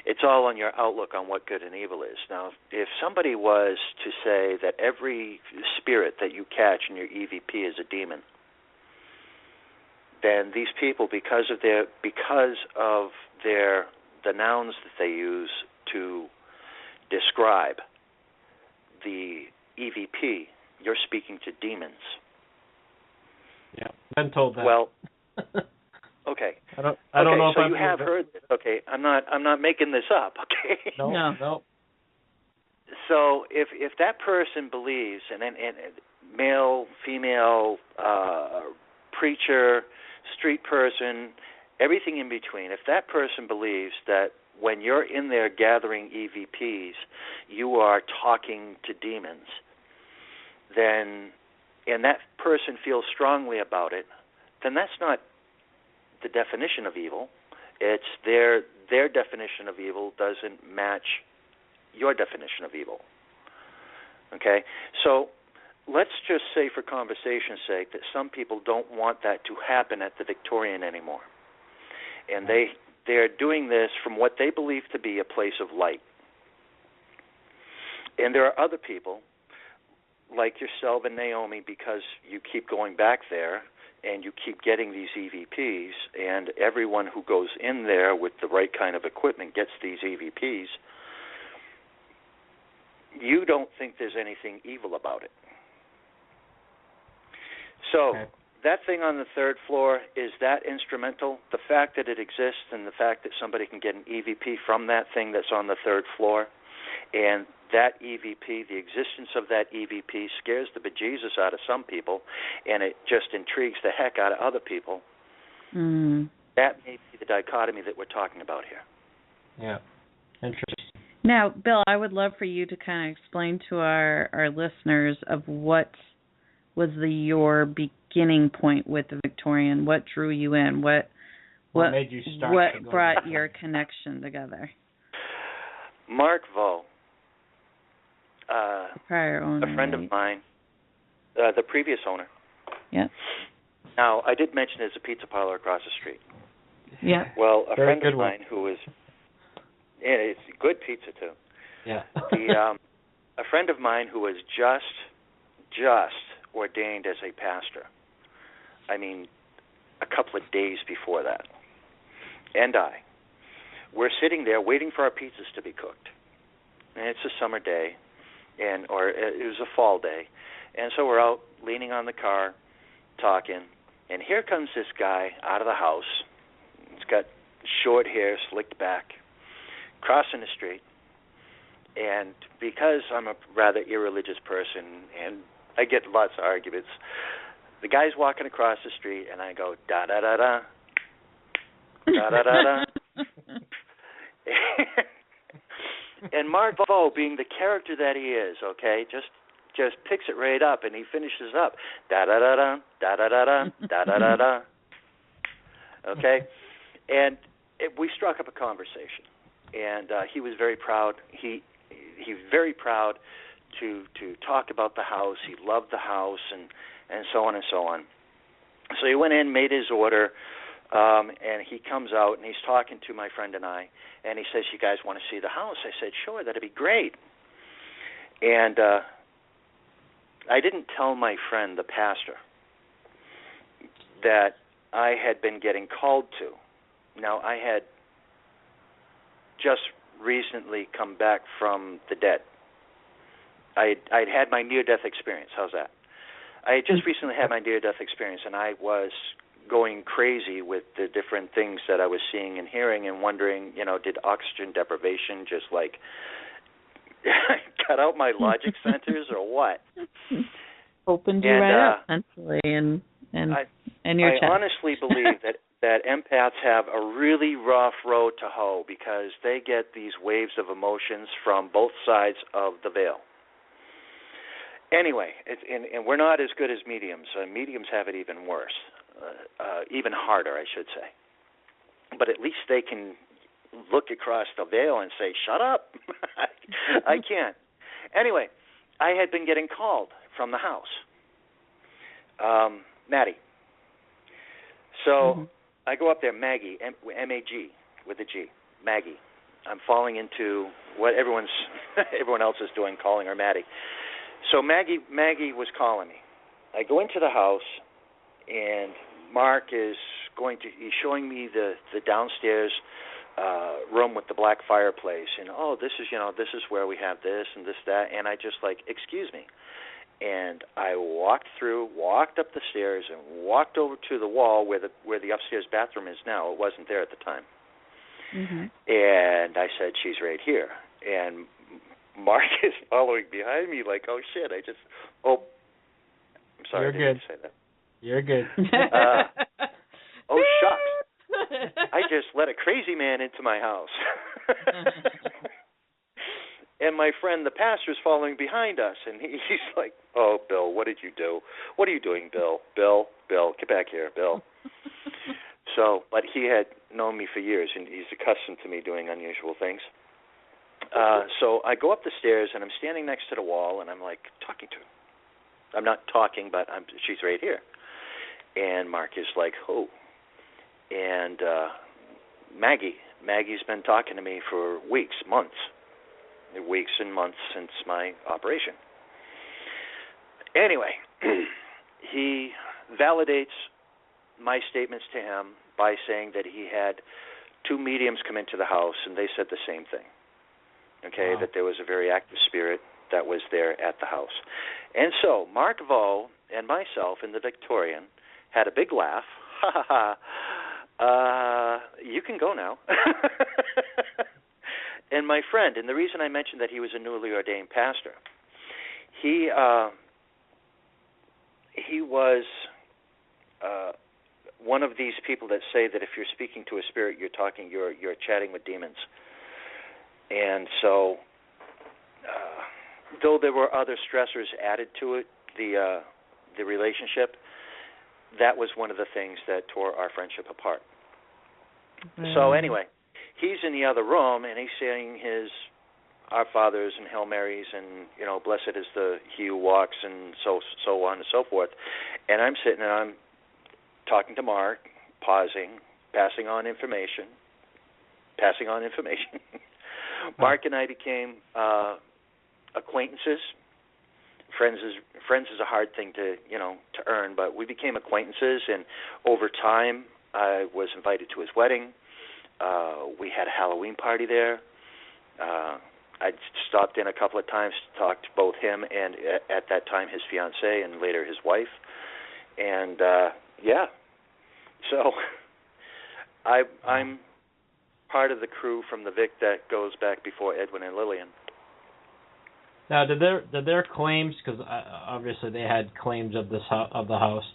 it's all on your outlook on what good and evil is. Now, if somebody was to say that every spirit that you catch in your EVP is a demon, then these people, because of the nouns that they use to describe the EVP, you're speaking to demons. Yeah, been told that. Well, okay. I don't know if so you have heard this. Okay, I'm not making this up. Okay. No. So if that person believes, and male, female, preacher, street person, everything in between, if that person believes that when you're in there gathering EVPs, you are talking to demons, then, and that person feels strongly about it, then that's not the definition of evil. It's their definition of evil doesn't match your definition of evil. Okay? So let's just say, for conversation's sake, that some people don't want that to happen at the Victorian anymore. And they're doing this from what they believe to be a place of light. And there are other people, like yourself and Naomi, because you keep going back there, and you keep getting these EVPs, and everyone who goes in there with the right kind of equipment gets these EVPs, you don't think there's anything evil about it. So that thing on the third floor, is that instrumental? The fact that it exists and the fact that somebody can get an EVP from that thing that's on the third floor, and that EVP, the existence of that EVP scares the bejesus out of some people, and it just intrigues the heck out of other people. That may be the dichotomy that we're talking about here. Yeah. Interesting. Now, Bill, I would love for you to kind of explain to our listeners of what was your beginning point with the Victorian. What drew you in? What made you start? What brought your connection together? Mark Vaux, prior owner, a friend of mine, the previous owner. Yeah. Now, I did mention there's a pizza parlor across the street. Yeah. Well, a Very friend of mine who is, yeah, it's good pizza too. Yeah. A friend of mine who was just ordained as a pastor. I mean, a couple of days before that. And we're sitting there waiting for our pizzas to be cooked. And it's a summer day, or it was a fall day. And so we're out leaning on the car, talking, and here comes this guy out of the house. He's got short hair, slicked back, crossing the street. And because I'm a rather irreligious person, and I get lots of arguments, the guy's walking across the street, and I go, da-da-da-da, da-da-da-da. And Mark Vaux, being the character that he is, okay, just picks it right up, and he finishes up, da-da-da-da, da-da-da-da, da-da-da-da. Okay? And we struck up a conversation, and he was very proud. He was very proud to talk about the house. He loved the house, and so on and so on. So he went in, made his order, and he comes out, and he's talking to my friend and I, and he says, "You guys want to see the house?" I said, "Sure, that'd be great." And I didn't tell my friend, the pastor, that I had been getting called to. Now, I had just recently come back from the dead. I'd had my near-death experience. How's that? I had just recently had my near-death experience, and I was going crazy with the different things that I was seeing and hearing and wondering, did oxygen deprivation just like cut out my logic centers or what? Opened you right up mentally and your chest. I honestly believe that empaths have a really rough road to hoe because they get these waves of emotions from both sides of the veil. Anyway, and we're not as good as mediums. Mediums have it even worse, even harder, I should say. But at least they can look across the veil and say, "Shut up." I can't. Anyway, I had been getting called from the house. Maddie. So I go up there, Maggie, M-A-G, with a G, Maggie. I'm falling into what everyone else is doing, calling her Maddie. So Maggie was calling me. I go into the house, and Mark is he's showing me the downstairs room with the black fireplace, and this is where we have this and this, that, and I just like, excuse me. And I walked up the stairs and walked over to the wall where the upstairs bathroom is now. It wasn't there at the time. Mm-hmm. And I said, "She's right here." And Mark is following behind me like, "Oh shit, I'm sorry, I didn't say that." You're good. Oh shucks. I just let a crazy man into my house. And my friend, the pastor, is following behind us, and he's like, "Oh, Bill, what did you do? What are you doing, Bill? Bill, get back here, Bill." So, but he had known me for years, and he's accustomed to me doing unusual things. So I go up the stairs, and I'm standing next to the wall, and I'm like talking to her. I'm not talking, but she's right here. And Mark is like, "Oh." And Maggie's been talking to me for weeks and months since my operation. Anyway, he validates my statements to him by saying that he had 2 mediums come into the house, and they said the same thing. Okay, wow. that there was a very active spirit that was there at the house. And so Mark Vaux and myself in the Victorian had a big laugh. Ha ha ha. You can go now. And my friend, and the reason I mentioned that he was a newly ordained pastor, he was one of these people that say that if you're speaking to a spirit, you're chatting with demons. And so, though there were other stressors added to it, the relationship, that was one of the things that tore our friendship apart. So anyway, he's in the other room, and he's saying his Our Fathers and Hail Marys and, blessed is he who walks, and so on and so forth. And I'm sitting and I'm talking to Mark, pausing, passing on information. Mark and I became acquaintances. Friends is a hard thing to earn, but we became acquaintances, and over time I was invited to his wedding. We had a Halloween party there. I'd stopped in a couple of times to talk to both him and at that time his fiancée and later his wife. And so I'm part of the crew from the Vic that goes back before Edwin and Lillian. Now, did their claims, because obviously they had claims of the house,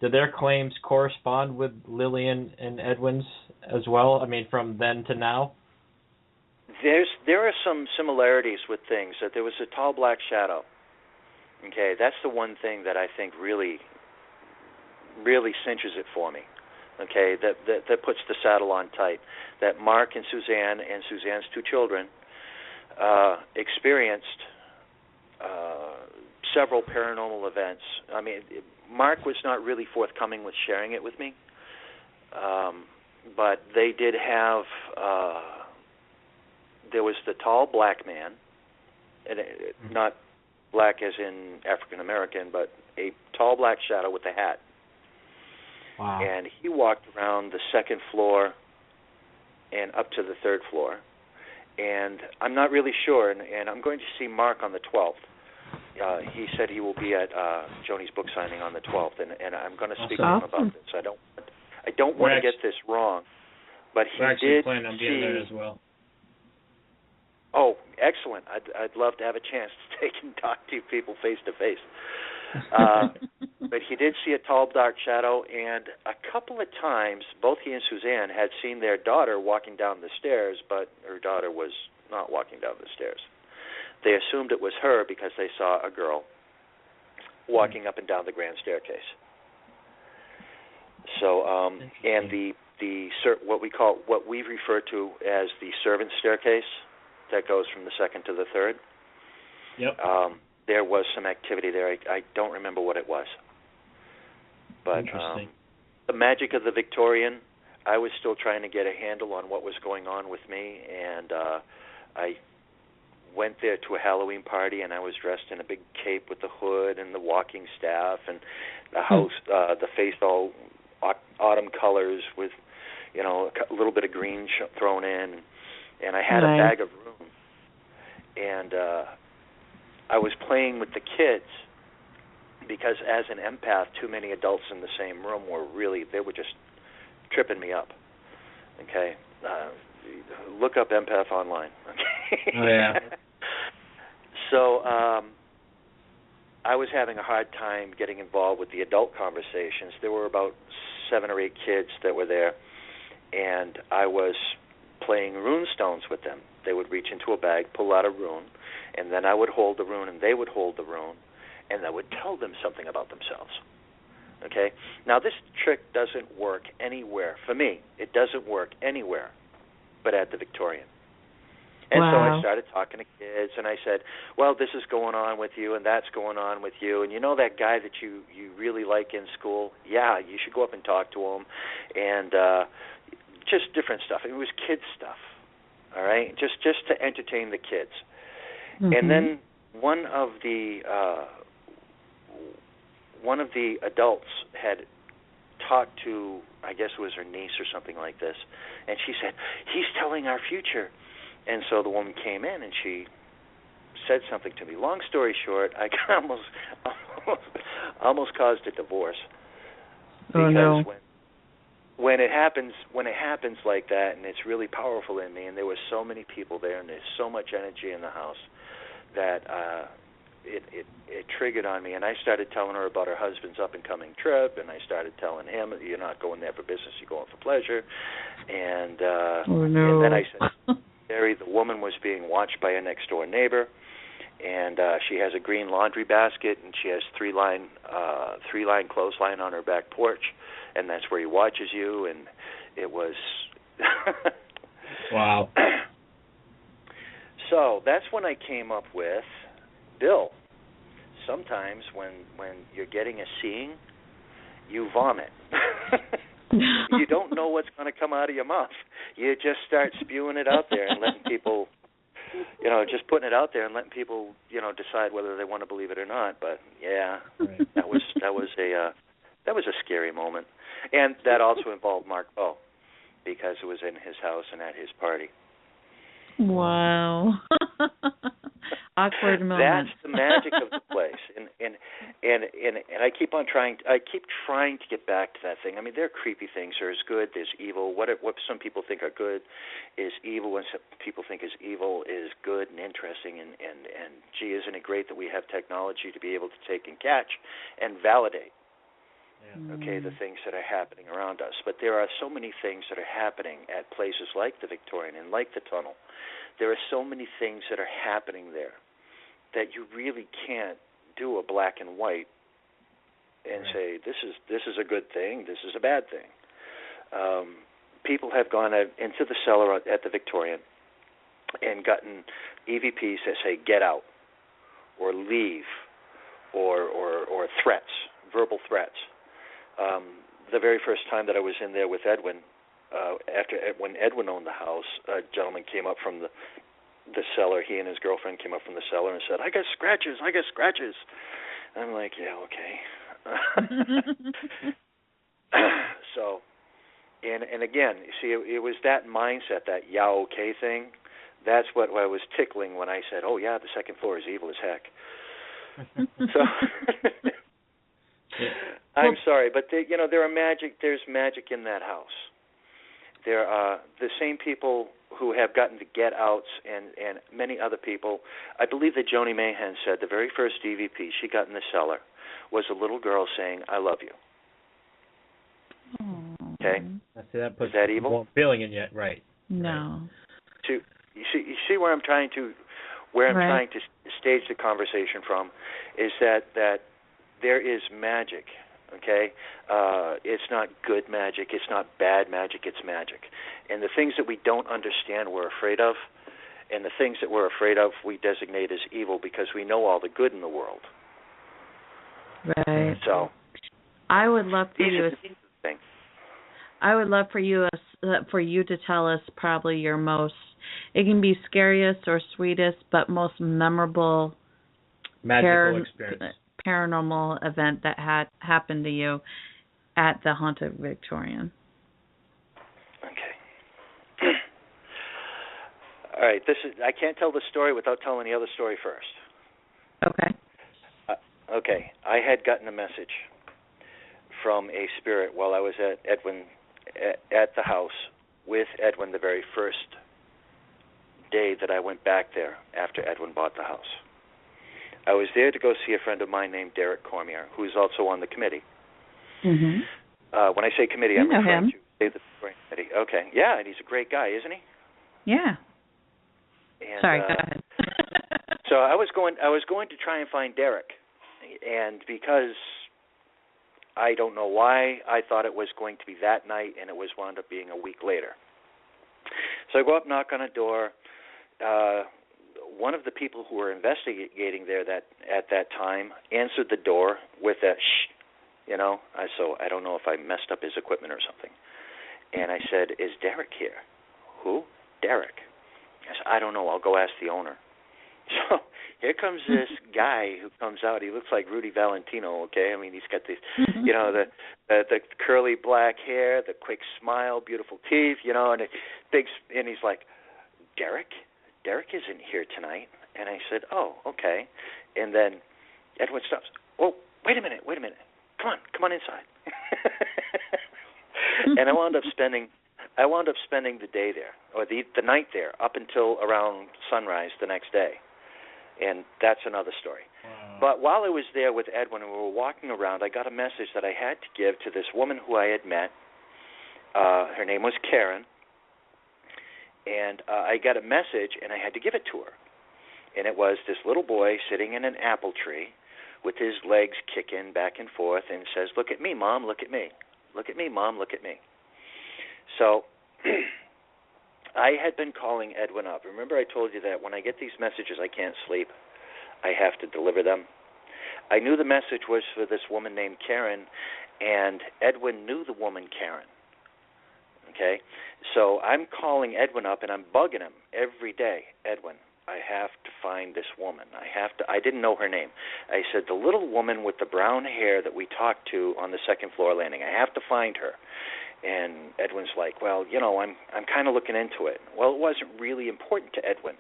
did their claims correspond with Lillian and Edwin's as well? I mean, from then to now? There are some similarities with things. That there was a tall black shadow. Okay, that's the one thing that I think really cinches it for me. Okay, that puts the saddle on tight. That Mark and Suzanne's 2 children experienced several paranormal events. I mean, Mark was not really forthcoming with sharing it with me, but they did have. There was the tall black man, and not black as in African American, but a tall black shadow with a hat. Wow. And he walked around the 2nd floor and up to the 3rd floor. And I'm not really sure, and I'm going to see Mark on the 12th. He said he will be at Joni's book signing on the 12th, and I'm going to speak to him about this. I don't want to get this wrong, but he did plan on being there as well. Oh, excellent! I'd love to have a chance to take and talk to people face to face. But he did see a tall, dark shadow, and a couple of times, both he and Suzanne had seen their daughter walking down the stairs, but her daughter was not walking down the stairs. They assumed it was her because they saw a girl walking up and down the grand staircase. So, and what we refer to as the servant staircase that goes from the 2nd to the 3rd. Yep. There was some activity there. I don't remember what it was. But interesting. The magic of the Victorian, I was still trying to get a handle on what was going on with me, and I went there to a Halloween party, and I was dressed in a big cape with the hood and the walking staff, and the house, the face all autumn colors with, a little bit of green thrown in, and I had a bag of room, and I was playing with the kids because as an empath, too many adults in the same room they were just tripping me up. Okay, look up empath online. Okay. Oh yeah. So I was having a hard time getting involved with the adult conversations. There were about 7 or 8 kids that were there, and I was playing rune stones with them. They would reach into a bag, pull out a rune, and then I would hold the rune and they would hold the rune, and I would tell them something about themselves. Okay? Now, this trick doesn't work anywhere. For me, it doesn't work anywhere but at the Victorian. And so I started talking to kids, and I said, well, this is going on with you, and that's going on with you, and you know that guy that you really like in school? Yeah, you should go up and talk to him, and just different stuff. It was kids stuff, all right, just to entertain the kids. Mm-hmm. And then one of the adults had talked to, I guess it was her niece or something like this, and she said, "He's telling our future." And so the woman came in and she said something to me. Long story short, I almost caused a divorce. Oh no! When it happens like that, and it's really powerful in me, and there were so many people there, and there's so much energy in the house that it triggered on me, and I started telling her about her husband's up and coming trip, and I started telling him, "You're not going there for business, you're going for pleasure," and oh no! And then I said, "Barry, the woman was being watched by a next door neighbor, and she has a green laundry basket, and she has three-line clothesline on her back porch, and that's where he watches you." And it was wow. So that's when I came up with, Bill, sometimes when you're getting a seeing, you vomit. You don't know what's going to come out of your mouth. You just start spewing it out there and letting people, just putting it out there and letting people, decide whether they want to believe it or not. But yeah, right. that was a scary moment, and that also involved Mark Bowe, because it was in his house and at his party. Wow. Awkward moment. That's the magic of the place, and I keep trying to get back to that thing. I mean, there are creepy things. There's good. There's evil. What some people think are good is evil, and some people think is evil is good and interesting. And gee, isn't it great that we have technology to be able to take and catch and validate? Yeah. Okay, the things that are happening around us. But there are so many things that are happening at places like the Victorian and like the Tunnel. There are so many things that are happening there that you really can't do a black and white and say this is a good thing, this is a bad thing. People have gone into the cellar at the Victorian and gotten EVPs that say "get out" or "leave" or threats, verbal threats. The very first time that I was in there with Edwin, when Edwin owned the house, a gentleman came up from the cellar. He and his girlfriend came up from the cellar and said, I got scratches. I'm like, yeah, okay. So, and again, you see, it was that mindset, that yeah, okay thing. That's what I was tickling when I said, oh yeah, the second floor is evil as heck. So. I'm sorry, but there's magic in that house. There are the same people who have gotten to get outs and many other people. I believe that Joni Mayhem said the very first EVP she got in the cellar was a little girl saying, I love you. Aww. Okay? Is that evil? Feeling it yet, right. No. You see where I'm trying to stage the conversation from is that there is magic. Okay, it's not good magic, it's not bad magic, it's magic. And the things that we don't understand we're afraid of, and the things that we're afraid of we designate as evil because we know all the good in the world. Right. So, I would love for you. I would love for you to tell us probably your most. It can be scariest or sweetest, but most memorable magical experience. Paranormal event that had happened to you at the Haunted Victorian. Okay. All right. I can't tell the story without telling the other story first. Okay. Okay. I had gotten a message from a spirit while I was at the house with Edwin the very first day that I went back there after Edwin bought the house. I was there to go see a friend of mine named Derek Cormier, who's also on the committee. Mm-hmm. When I say committee, I'm referring to the committee. Okay. Yeah, and he's a great guy, isn't he? Yeah. And, sorry, go ahead. So I was going to try and find Derek, and because I don't know why, I thought it was going to be that night, and it was wound up being a week later. So I go up, knock on a door. One of the people who were investigating there at that time answered the door with a shh, so I don't know if I messed up his equipment or something. And I said, is Derek here? Who? Derek. I said, I don't know. I'll go ask the owner. So here comes this guy who comes out. He looks like Rudy Valentino, okay? I mean, he's got this, the curly black hair, the quick smile, beautiful teeth, and and he's like, Derek isn't here tonight. And I said, oh, okay. And then Edwin stops. Oh, wait a minute. Come on inside. And I wound up spending the day there, or the night there, up until around sunrise the next day. And that's another story. Wow. But while I was there with Edwin and we were walking around, I got a message that I had to give to this woman who I had met. Her name was Karen. And I got a message, and I had to give it to her. And it was this little boy sitting in an apple tree with his legs kicking back and forth and says, look at me, Mom, look at me. Look at me, Mom, look at me. So I had been calling Edwin up. Remember I told you that when I get these messages I can't sleep. I have to deliver them. I knew the message was for this woman named Karen, and Edwin knew the woman Karen. Okay? So I'm calling Edwin up, and I'm bugging him every day. Edwin, I have to find this woman. I didn't know her name. I said, the little woman with the brown hair that we talked to on the second floor landing, I have to find her. And Edwin's like, well, I'm kind of looking into it. Well, it wasn't really important to Edwin.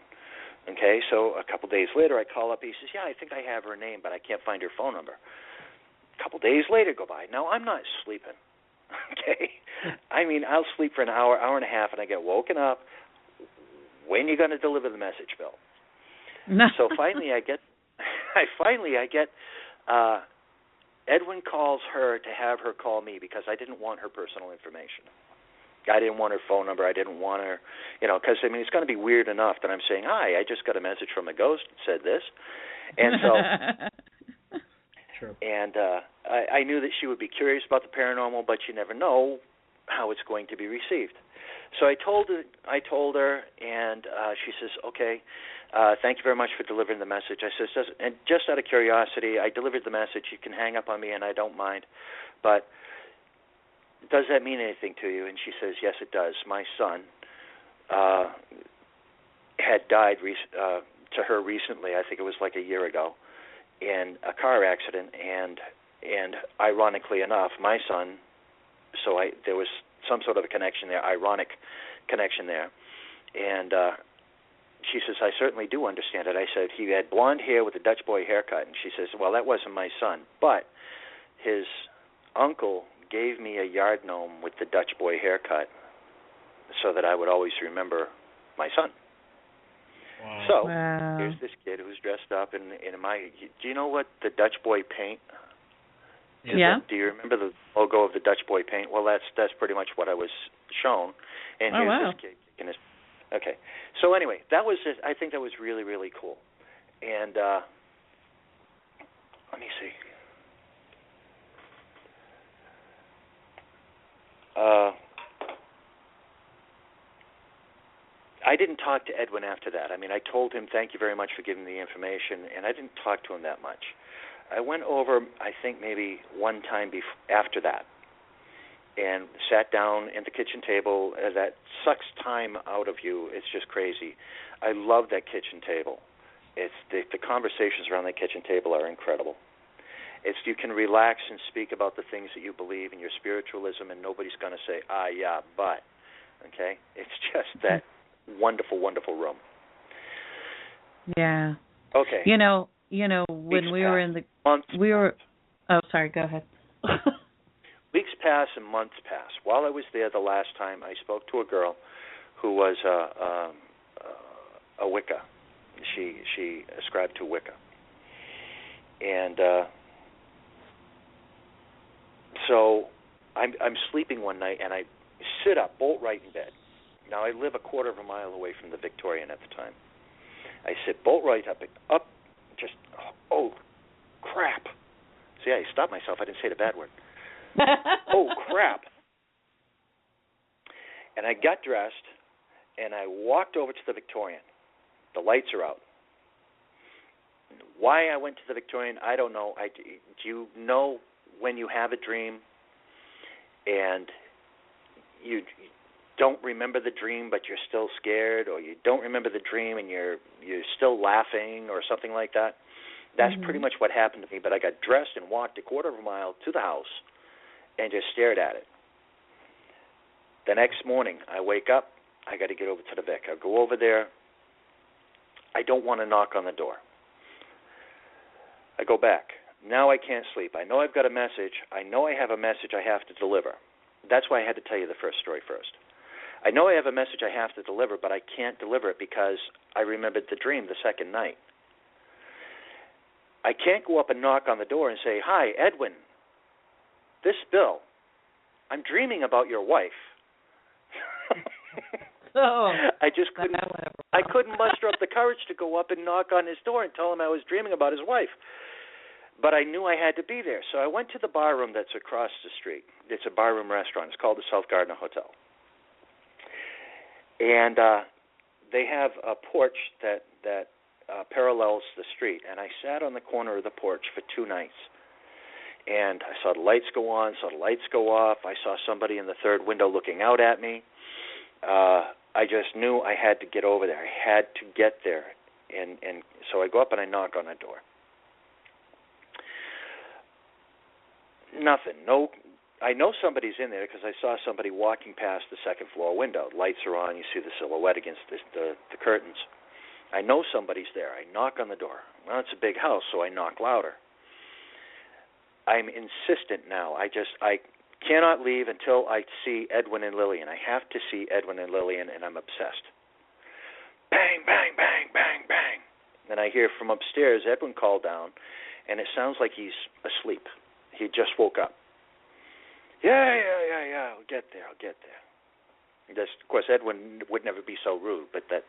Okay, so a couple days later I call up. He says, yeah, I think I have her name, but I can't find her phone number. A couple days later go by. Now, I'm not sleeping. Okay? I mean, I'll sleep for an hour, hour and a half, and I get woken up. When are you going to deliver the message, Bill? So finally I get Edwin calls her to have her call me because I didn't want her personal information. I didn't want her phone number. I didn't want her, because, I mean, it's going to be weird enough that I'm saying, hi, I just got a message from a ghost that said this. And so, True. And I knew that she would be curious about the paranormal, but you never know how it's going to be received. So I told her, and she says, okay, thank you very much for delivering the message. I says, and just out of curiosity, I delivered the message. You can hang up on me, and I don't mind. But does that mean anything to you? And she says, yes, it does. My son had died to her recently. I think it was like a year ago in a car accident. And ironically enough, my son, there was some sort of a connection there, ironic connection there. And she says, I certainly do understand it. I said, he had blonde hair with a Dutch boy haircut. And she says, well, that wasn't my son. But his uncle gave me a yard gnome with the Dutch boy haircut so that I would always remember my son. Wow. So here's this kid who's dressed up in do you know what the Dutch boy paint is? Yeah. Do you remember the logo of the Dutch boy paint? Well, that's pretty much what I was shown. And here's this kid kicking his. Okay. So anyway, I think that was really, really cool. And let me see. I didn't talk to Edwin after that. I mean, I told him, thank you very much for giving the information, and I didn't talk to him that much. I went over, I think maybe one time after that, and sat down at the kitchen table. That sucks time out of you. It's just crazy. I love that kitchen table. It's the conversations around that kitchen table are incredible. You can relax and speak about the things that you believe in your spiritualism, and nobody's going to say, yeah, but. Okay? It's just that wonderful, wonderful room. Yeah. Okay. When we were in the months. Oh, sorry. Go ahead. Weeks pass and months pass. While I was there the last time, I spoke to a girl who was a Wicca. She ascribed to Wicca, and so I'm sleeping one night, and I sit up, bolt right in bed. Now, I live a quarter of a mile away from the Victorian at the time. I sit bolt right up, just, oh, crap. See, I stopped myself. I didn't say the bad word. Oh, crap. And I got dressed, and I walked over to the Victorian. The lights are out. Why I went to the Victorian, I don't know. Do you know when you have a dream and don't remember the dream but you're still scared, or you don't remember the dream and you're still laughing or something like that. That's pretty much what happened to me, but I got dressed and walked a quarter of a mile to the house and just stared at it. The next morning, I wake up, I got to get over to the Vic. I go over there. I don't want to knock on the door. I go back. Now I can't sleep. I know I've got a message. I know I have a message I have to deliver. That's why I had to tell you the first story first. I know I have a message I have to deliver, but I can't deliver it because I remembered the dream the second night. I can't go up and knock on the door and say, "Hi, Edwin, this is Bill. I'm dreaming about your wife." I just couldn't. I couldn't muster up the courage to go up and knock on his door and tell him I was dreaming about his wife. But I knew I had to be there, so I went to the bar room that's across the street. It's a barroom restaurant. It's called the South Gardner Hotel, and they have a porch that parallels the street. And I sat on the corner of the porch for 2 nights. And I saw the lights go on, saw the lights go off. I saw somebody in the third window looking out at me. I just knew I had to get over there. I had to get there. And so I go up and I knock on the door. Nothing. No. I know somebody's in there because I saw somebody walking past the second floor window. Lights are on. You see the silhouette against the curtains. I know somebody's there. I knock on the door. Well, it's a big house, so I knock louder. I'm insistent now. I cannot leave until I see Edwin and Lillian. I have to see Edwin and Lillian, and I'm obsessed. Bang, bang, bang, bang, bang. Then I hear from upstairs, Edwin called down, and it sounds like he's asleep. He just woke up. Yeah, I'll get there. Of course, Edwin would never be so rude, but that's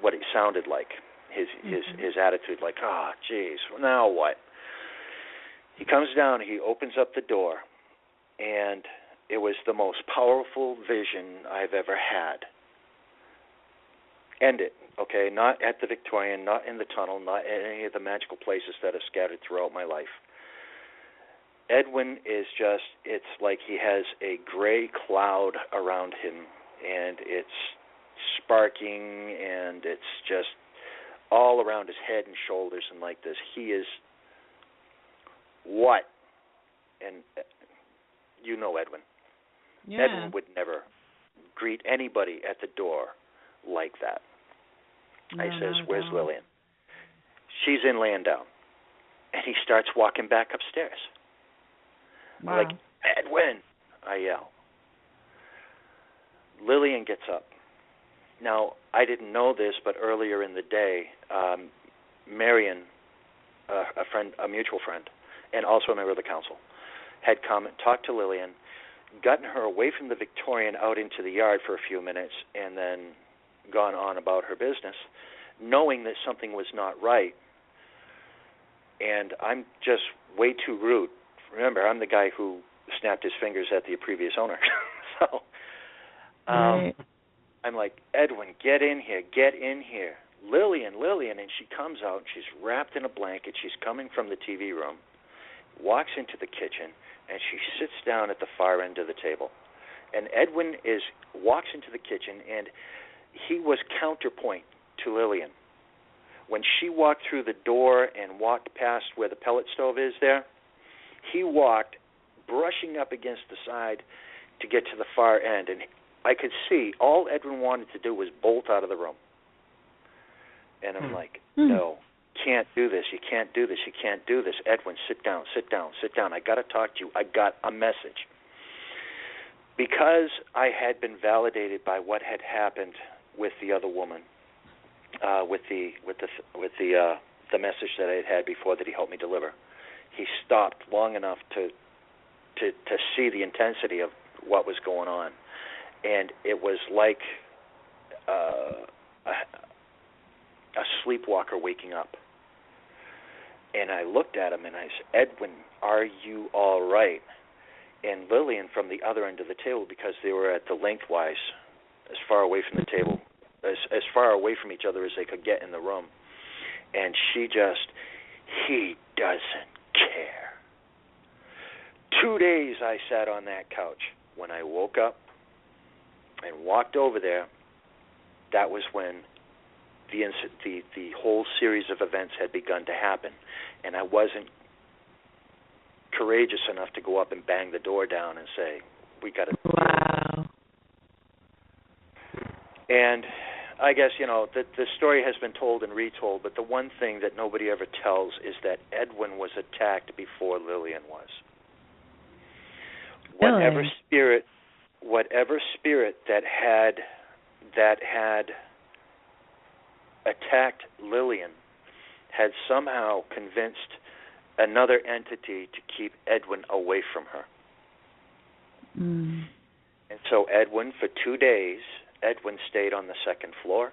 what it sounded like. His attitude, like, oh, geez, now what? He comes down, he opens up the door, and it was the most powerful vision I've ever had. End it, okay? Not at the Victorian, not in the tunnel, not at any of the magical places that are scattered throughout my life. Edwin is just, it's like he has a gray cloud around him, and it's sparking, and it's just all around his head and shoulders and like this. He is what? And you know Edwin. Yeah. Edwin would never greet anybody at the door like that. I says, "Where's Lillian?" She's in laying down. And he starts walking back upstairs. Wow. Like, "Edwin!" I yell. Lillian gets up. Now, I didn't know this, but earlier in the day, Marion, a mutual friend, and also a member of the council, had come and talked to Lillian, gotten her away from the Victorian out into the yard for a few minutes, and then gone on about her business, knowing that something was not right. And I'm just way too rude. Remember, I'm the guy who snapped his fingers at the previous owner. So right. I'm like, "Edwin, get in here. Lillian, and she comes out, and she's wrapped in a blanket. She's coming from the TV room, walks into the kitchen, and she sits down at the far end of the table. And Edwin walks into the kitchen, and he was counterpoint to Lillian. When she walked through the door and walked past where the pellet stove is there, he walked brushing up against the side to get to the far end, and I could see all Edwin wanted to do was bolt out of the room. And I'm like, "No, can't do this. You can't do this. You can't do this. Edwin, sit down. I got to talk to you. I got a message." Because I had been validated by what had happened with the other woman, with the message that I had before that he helped me deliver, he stopped long enough to see the intensity of what was going on, and it was like a sleepwalker waking up. And I looked at him and I said, "Edwin, are you all right?" And Lillian from the other end of the table, because they were at the lengthwise, as far away from the table, as far away from each other as they could get in the room. And she just, "He doesn't care." 2 days I sat on that couch. When I woke up, and walked over there, that was when the whole series of events had begun to happen, and I wasn't courageous enough to go up and bang the door down and say, "We got to." Wow. And I guess, the story has been told and retold, but the one thing that nobody ever tells is that Edwin was attacked before Lillian was. Whatever spirit that had attacked Lillian had somehow convinced another entity to keep Edwin away from her. Mm. And so Edwin, for 2 days, stayed on the second floor,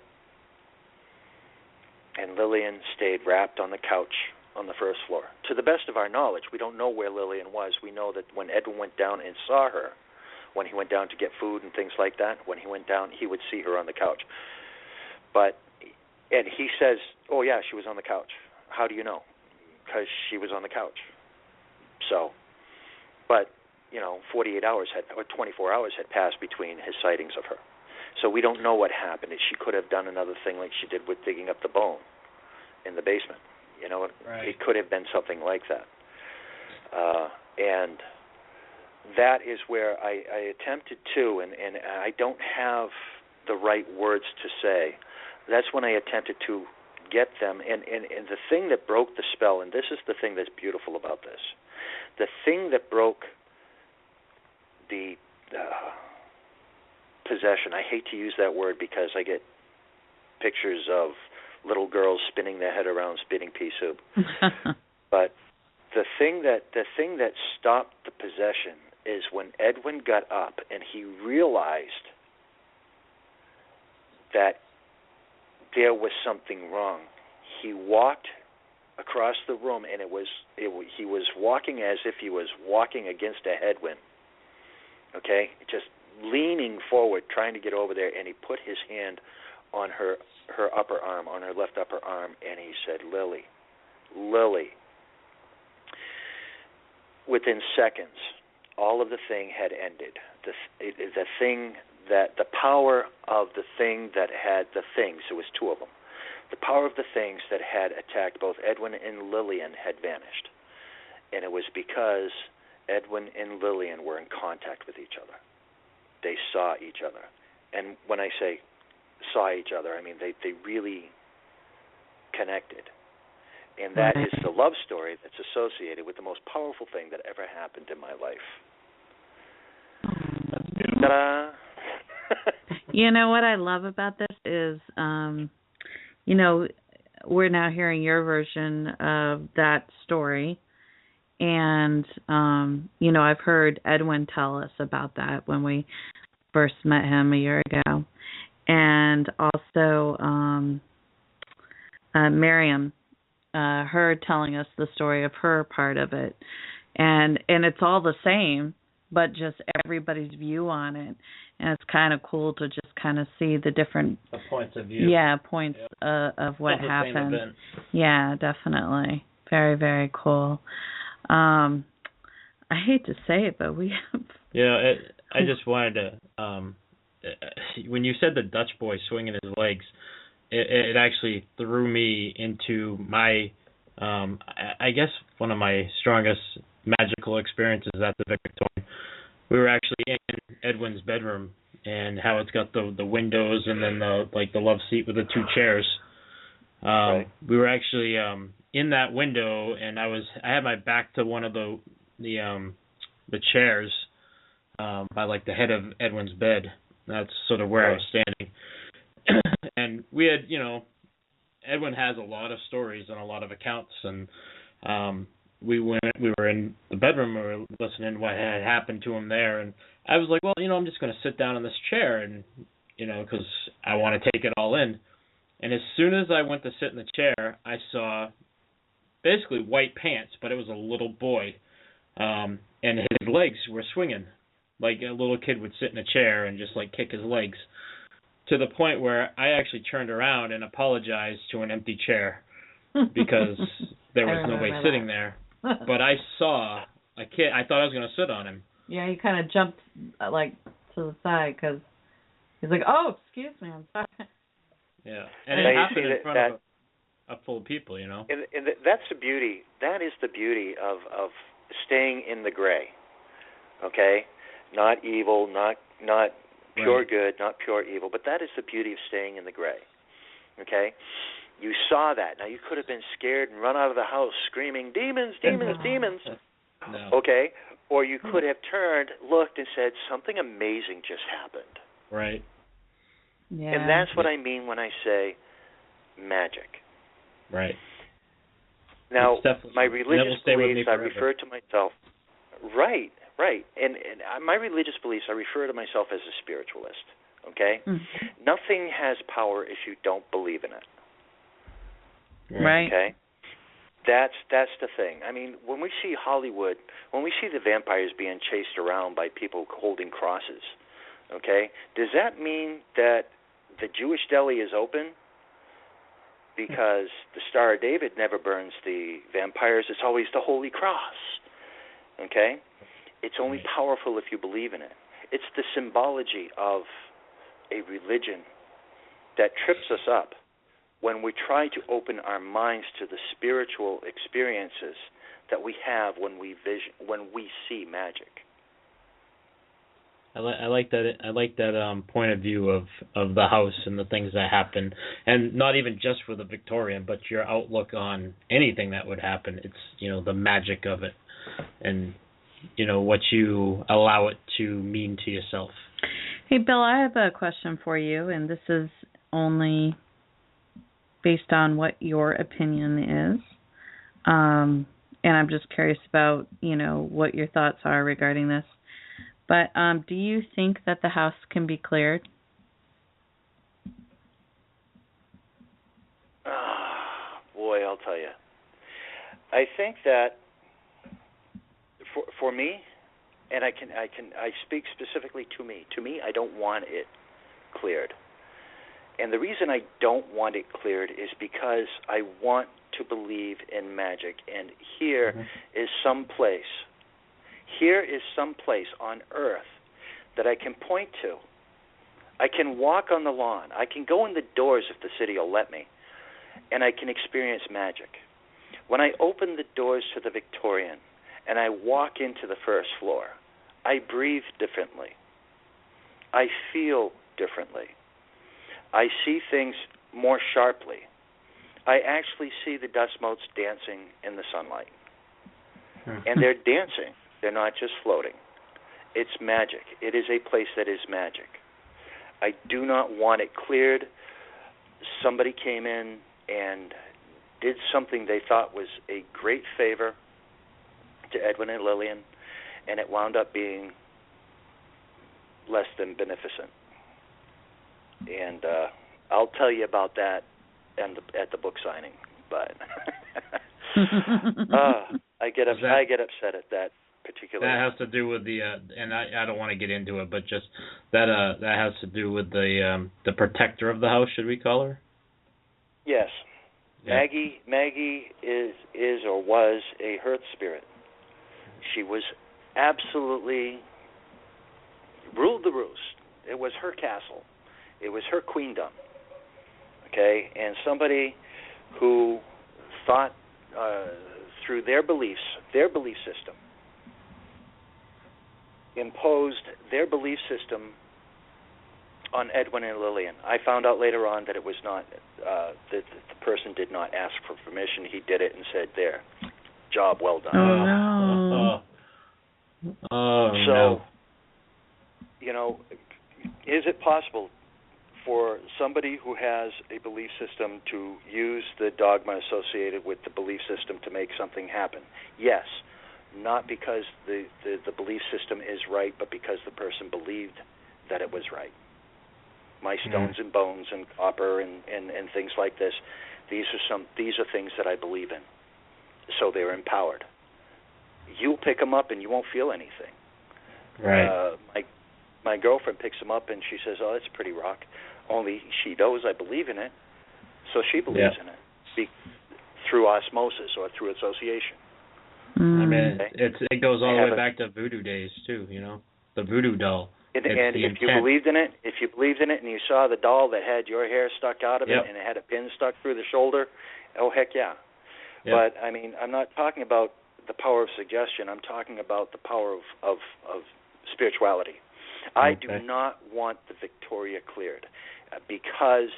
and Lillian stayed wrapped on the couch on the first floor. To the best of our knowledge, we don't know where Lillian was. We know that when Edwin went down and saw her, when he went down to get food and things like that, when he went down, he would see her on the couch. And he says, "Oh yeah, she was on the couch." How do you know? Because she was on the couch. So, but 48 hours or 24 hours had passed between his sightings of her. So we don't know what happened. She could have done another thing like she did with digging up the bone in the basement. Right. It could have been something like that. And that is where I attempted to, and I don't have the right words to say. That's when I attempted to get them. And the thing that broke the spell, and this is the thing that's beautiful about this, the thing that broke the possession, I hate to use that word because I get pictures of little girls spinning their head around spitting pea soup. But the thing that stopped the possession is when Edwin got up and he realized that there was something wrong. He walked across the room, and he was walking as if he was walking against a headwind. Okay, just leaning forward, trying to get over there, and he put his hand on her upper arm, on her left upper arm, and he said, "Lily, Lily." Within seconds, all of the thing had ended. The power of the thing that had the things, there was two of them, the power of the things that had attacked both Edwin and Lillian had vanished. And it was because Edwin and Lillian were in contact with each other. They saw each other. And when I say saw each other, I mean they really connected. And that is the love story that's associated with the most powerful thing that ever happened in my life. Ta-da! You know what I love about this is, we're now hearing your version of that story. And, I've heard Edwin tell us about that when we first met him a year ago. And also Miriam, her telling us the story of her part of it. And it's all the same, but just everybody's view on it. And it's kind of cool to just kind of see the different points of view. Yeah, points of what happened. Yeah, definitely. Very, very cool. I hate to say it, but we have... Yeah, I just wanted to... when you said the Dutch boy swinging his legs, it actually threw me into my... I guess one of my strongest magical experiences at the Victorian. We were actually in Edwin's bedroom, and how it's got the windows and then the love seat with the two chairs. Right. We were actually in that window, and I had my back to one of the chairs by like the head of Edwin's bed. That's sort of where I was standing. And we had, Edwin has a lot of stories and a lot of accounts, and we were in the bedroom, we were listening to what had happened to him there, and I was like, well, I'm just going to sit down in this chair, and because I want to take it all in. And as soon as I went to sit in the chair, I saw basically white pants, but it was a little boy, and his legs were swinging like a little kid would sit in a chair and just like kick his legs, to the point where I actually turned around and apologized to an empty chair because there was nobody sitting there. But I saw a kid. I thought I was going to sit on him. Yeah, he kind of jumped like to the side because He's like, oh, excuse me, I'm sorry. Yeah, and it happened in front of a full of people, you know. And that's the beauty. That is the beauty of staying in the gray. Okay, not evil, not pure good, not pure evil, but that is the beauty of staying in the gray. Okay, you saw that. Now you could have been scared and run out of the house screaming, "Demons, demons, demons!" No. Okay, or you could have turned, looked, and said, "Something amazing just happened." Right. Yeah. And that's what I mean when I say magic. Right. Now, my religious beliefs, I refer to myself. Right. And my religious beliefs, I refer to myself as a spiritualist. Okay? Mm-hmm. Nothing has power if you don't believe in it. Right. Okay? That's the thing. I mean, when we see Hollywood, when we see the vampires being chased around by people holding crosses, okay, does that mean that the Jewish deli is open? Because the Star of David never burns the vampires. It's always the Holy Cross. Okay? It's only powerful if you believe in it. It's the symbology of a religion that trips us up when we try to open our minds to the spiritual experiences that we have when we see magic. I like that point of view of the house and the things that happen, and not even just for the Victorian, but your outlook on anything that would happen. It's, you know, the magic of it, and, you know, what you allow it to mean to yourself. Hey, Bill, I have a question for you, and this is only based on what your opinion is, and I'm just curious about, you know, what your thoughts are regarding this. But do you think that the house can be cleared? Boy, I'll tell you. I think that for me, and I speak specifically to me. To me, I don't want it cleared. And the reason I don't want it cleared is because I want to believe in magic. And here is some place on earth that I can point to. I can walk on the lawn. I can go in the doors if the city will let me, and I can experience magic. When I open the doors to the Victorian and I walk into the first floor, I breathe differently. I feel differently. I see things more sharply. I actually see the dust motes dancing in the sunlight. And they're dancing. They're not just floating. It's magic. It is a place that is magic. I do not want it cleared. Somebody came in and did something they thought was a great favor to Edwin and Lillian, and it wound up being less than beneficent. And I'll tell you about that at the book signing. But I get upset at that particular. That has to do with the and I don't want to get into it, but just that has to do with the protector of the house. Should we call her? Yes, yeah. Maggie is or was a Hearth spirit. She was absolutely ruled the roost. It was her castle. It was her queendom. Okay, and somebody who thought through their belief system, imposed their belief system on Edwin and Lillian. I found out later on that it was not, that the person did not ask for permission. He did it and said, "There, job well done." Oh, no. No. You know, is it possible for somebody who has a belief system to use the dogma associated with the belief system to make something happen? Yes. Not because the belief system is right, but because the person believed that it was right. My stones and bones and copper and things like this, these are things that I believe in. So they're empowered. You'll pick them up and you won't feel anything. Right. My girlfriend picks them up and she says, "Oh, that's a pretty rock." Only she knows I believe in it, so she believes in it through osmosis or through association. I mean, it goes all the way back to voodoo days too. You know, the voodoo doll. And if you believed in it, and you saw the doll that had your hair stuck out of it and it had a pin stuck through the shoulder, oh heck yeah. Yep. But I mean, I'm not talking about the power of suggestion. I'm talking about the power of spirituality. Okay. I do not want the Victoria cleared because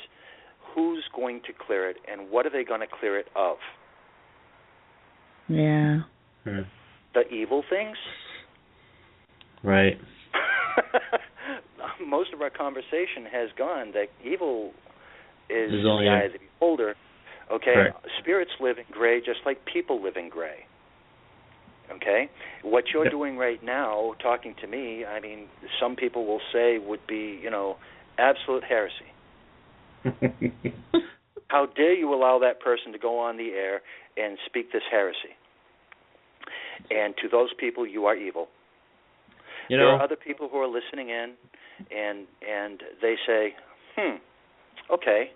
who's going to clear it, and what are they going to clear it of? Yeah. The evil things? Right. Most of our conversation has gone that evil is in the eye of the beholder. Okay? Correct. Spirits live in gray just like people live in gray. Okay? What you're doing right now, talking to me, I mean, some people will say would be, absolute heresy. How dare you allow that person to go on the air and speak this heresy? And to those people, you are evil. There are other people who are listening in, and they say, okay,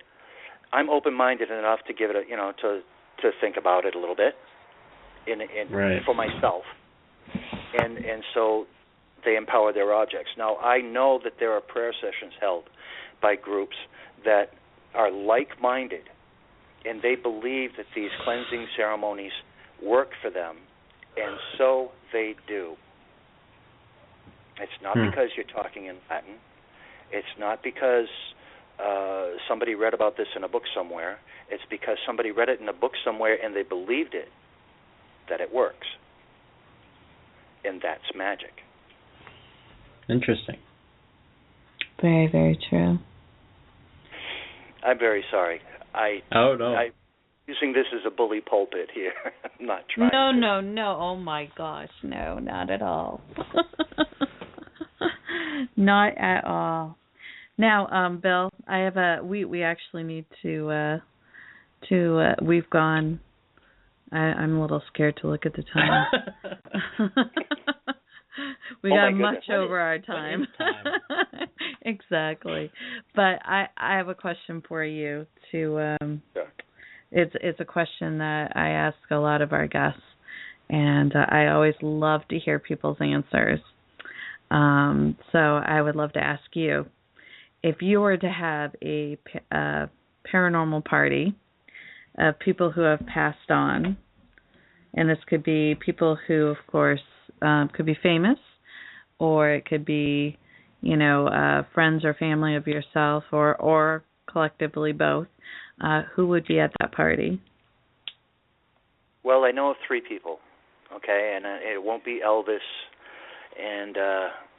I'm open-minded enough to give it to think about it a little bit for myself. And so they empower their objects. Now, I know that there are prayer sessions held by groups that are like-minded, and they believe that these cleansing ceremonies work for them, and so they do. It's not because you're talking in Latin. It's not because somebody read about this in a book somewhere. It's because somebody read it in a book somewhere and they believed it, that it works. And that's magic. Interesting. Very, very true. I'm very sorry. I'm using this as a bully pulpit here. I'm not trying No. Oh, my gosh. No, not at all. Not at all. Now, Bill, I have we actually need to we've gone. I'm a little scared to look at the time. We got much over our time. Exactly. But I have a question for you to it's a question that I ask a lot of our guests, and I always love to hear people's answers. So I would love to ask you, if you were to have a paranormal party of people who have passed on, and this could be people who, of course, could be famous, or it could be, friends or family of yourself, or collectively both, who would be at that party? Well, I know of 3 people, okay, and it won't be Elvis and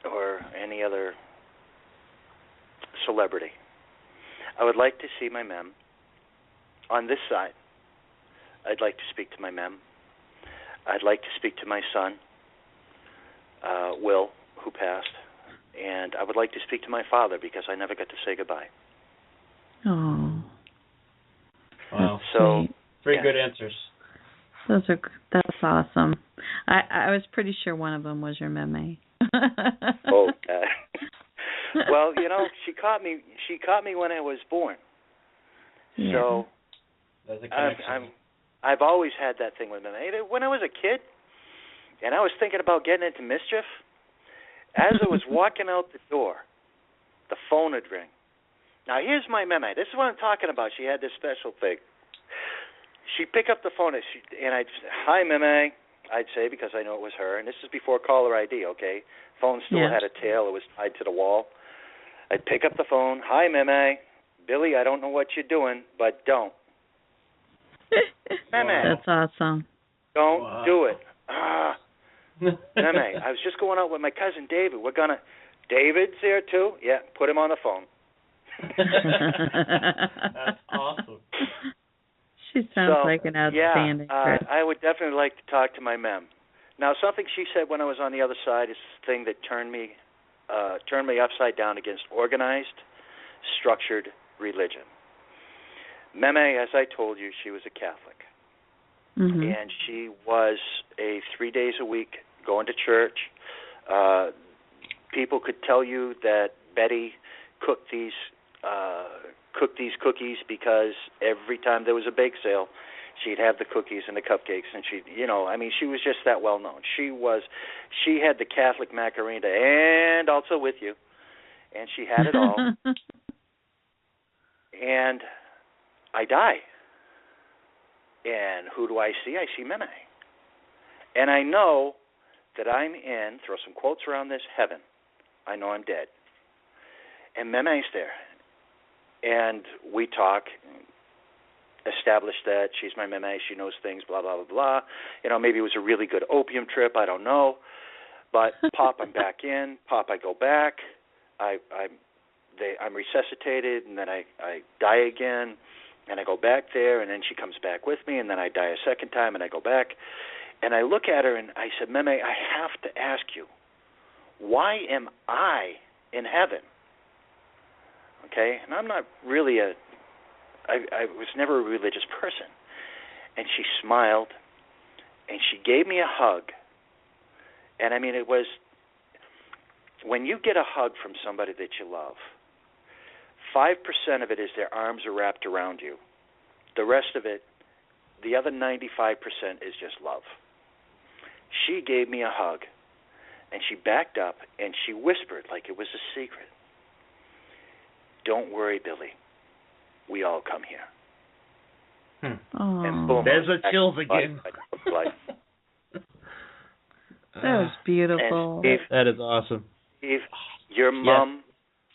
or any other celebrity. I would like to see my mem. On this side, I'd like to speak to my mem. I'd like to speak to my son, Will, who passed, and I would like to speak to my father because I never got to say goodbye. Oh. Wow. So, 3 good answers. That's awesome. I was pretty sure one of them was your meme. Okay. Well, she caught me when I was born. Yeah. So that's a connection. I've always had that thing with meme. When I was a kid, and I was thinking about getting into mischief, as I was walking out the door, the phone would ring. Now, here's my meme. This is what I'm talking about. She had this special thing. She'd pick up the phone, and I'd say, "Hi, meme," I'd say, because I know it was her. And this is before caller ID, okay? Phone still had a tail. It was tied to the wall. I'd pick up the phone. "Hi, meme. Billy, I don't know what you're doing, but don't." Meme. That's awesome. Don't do it. Meme, I was just going out with my cousin David. David's there too? Yeah, put him on the phone. That's awesome. She sounds like an outstanding person. I would definitely like to talk to my mem. Now, something she said when I was on the other side is the thing that turned me upside down against organized, structured religion. Meme, as I told you, she was a Catholic. Mm-hmm. And she was 3 days a week going to church. People could tell you that Betty cooked these cookies because every time there was a bake sale, she'd have the cookies and the cupcakes, and she was just that well known. She had the Catholic Macarena, and also with you, and she had it all. And I die. And who do I see? I see Meme. And I know that I'm in, throw some quotes around this, heaven. I know I'm dead. And Meme's there. And we talk, establish that she's my Meme, she knows things, blah, blah, blah, blah. You know, maybe it was a really good opium trip, I don't know. But Pop, I'm back in. Pop, I go back. I'm resuscitated, and then I die again, and I go back there, and then she comes back with me, and then I die a second time, and I go back. And I look at her, and I said, Meme, I have to ask you, why am I in heaven? Okay? And I'm not really I was never a religious person. And she smiled, and she gave me a hug. And, I mean, it was, when you get a hug from somebody that you love, 5% of it is their arms are wrapped around you. The rest of it, the other 95% is just love. She gave me a hug, and she backed up, and she whispered like it was a secret. Don't worry, Billy. We all come here. And boom, there's the chills again. That was beautiful. Steve, that is awesome. Steve, your mom,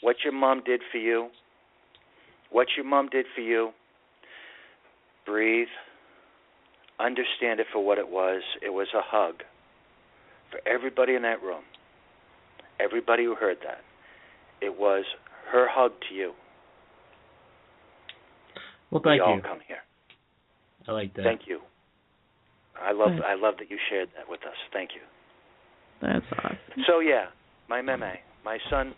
what your mom did for you, breathe, understand it for what it was. It was a hug for everybody in that room, everybody who heard that. It was her hug to you. Well, thank you. We all come here. I like that. Thank you. I love that you shared that with us. Thank you. That's awesome. So, yeah, my Meme, my son,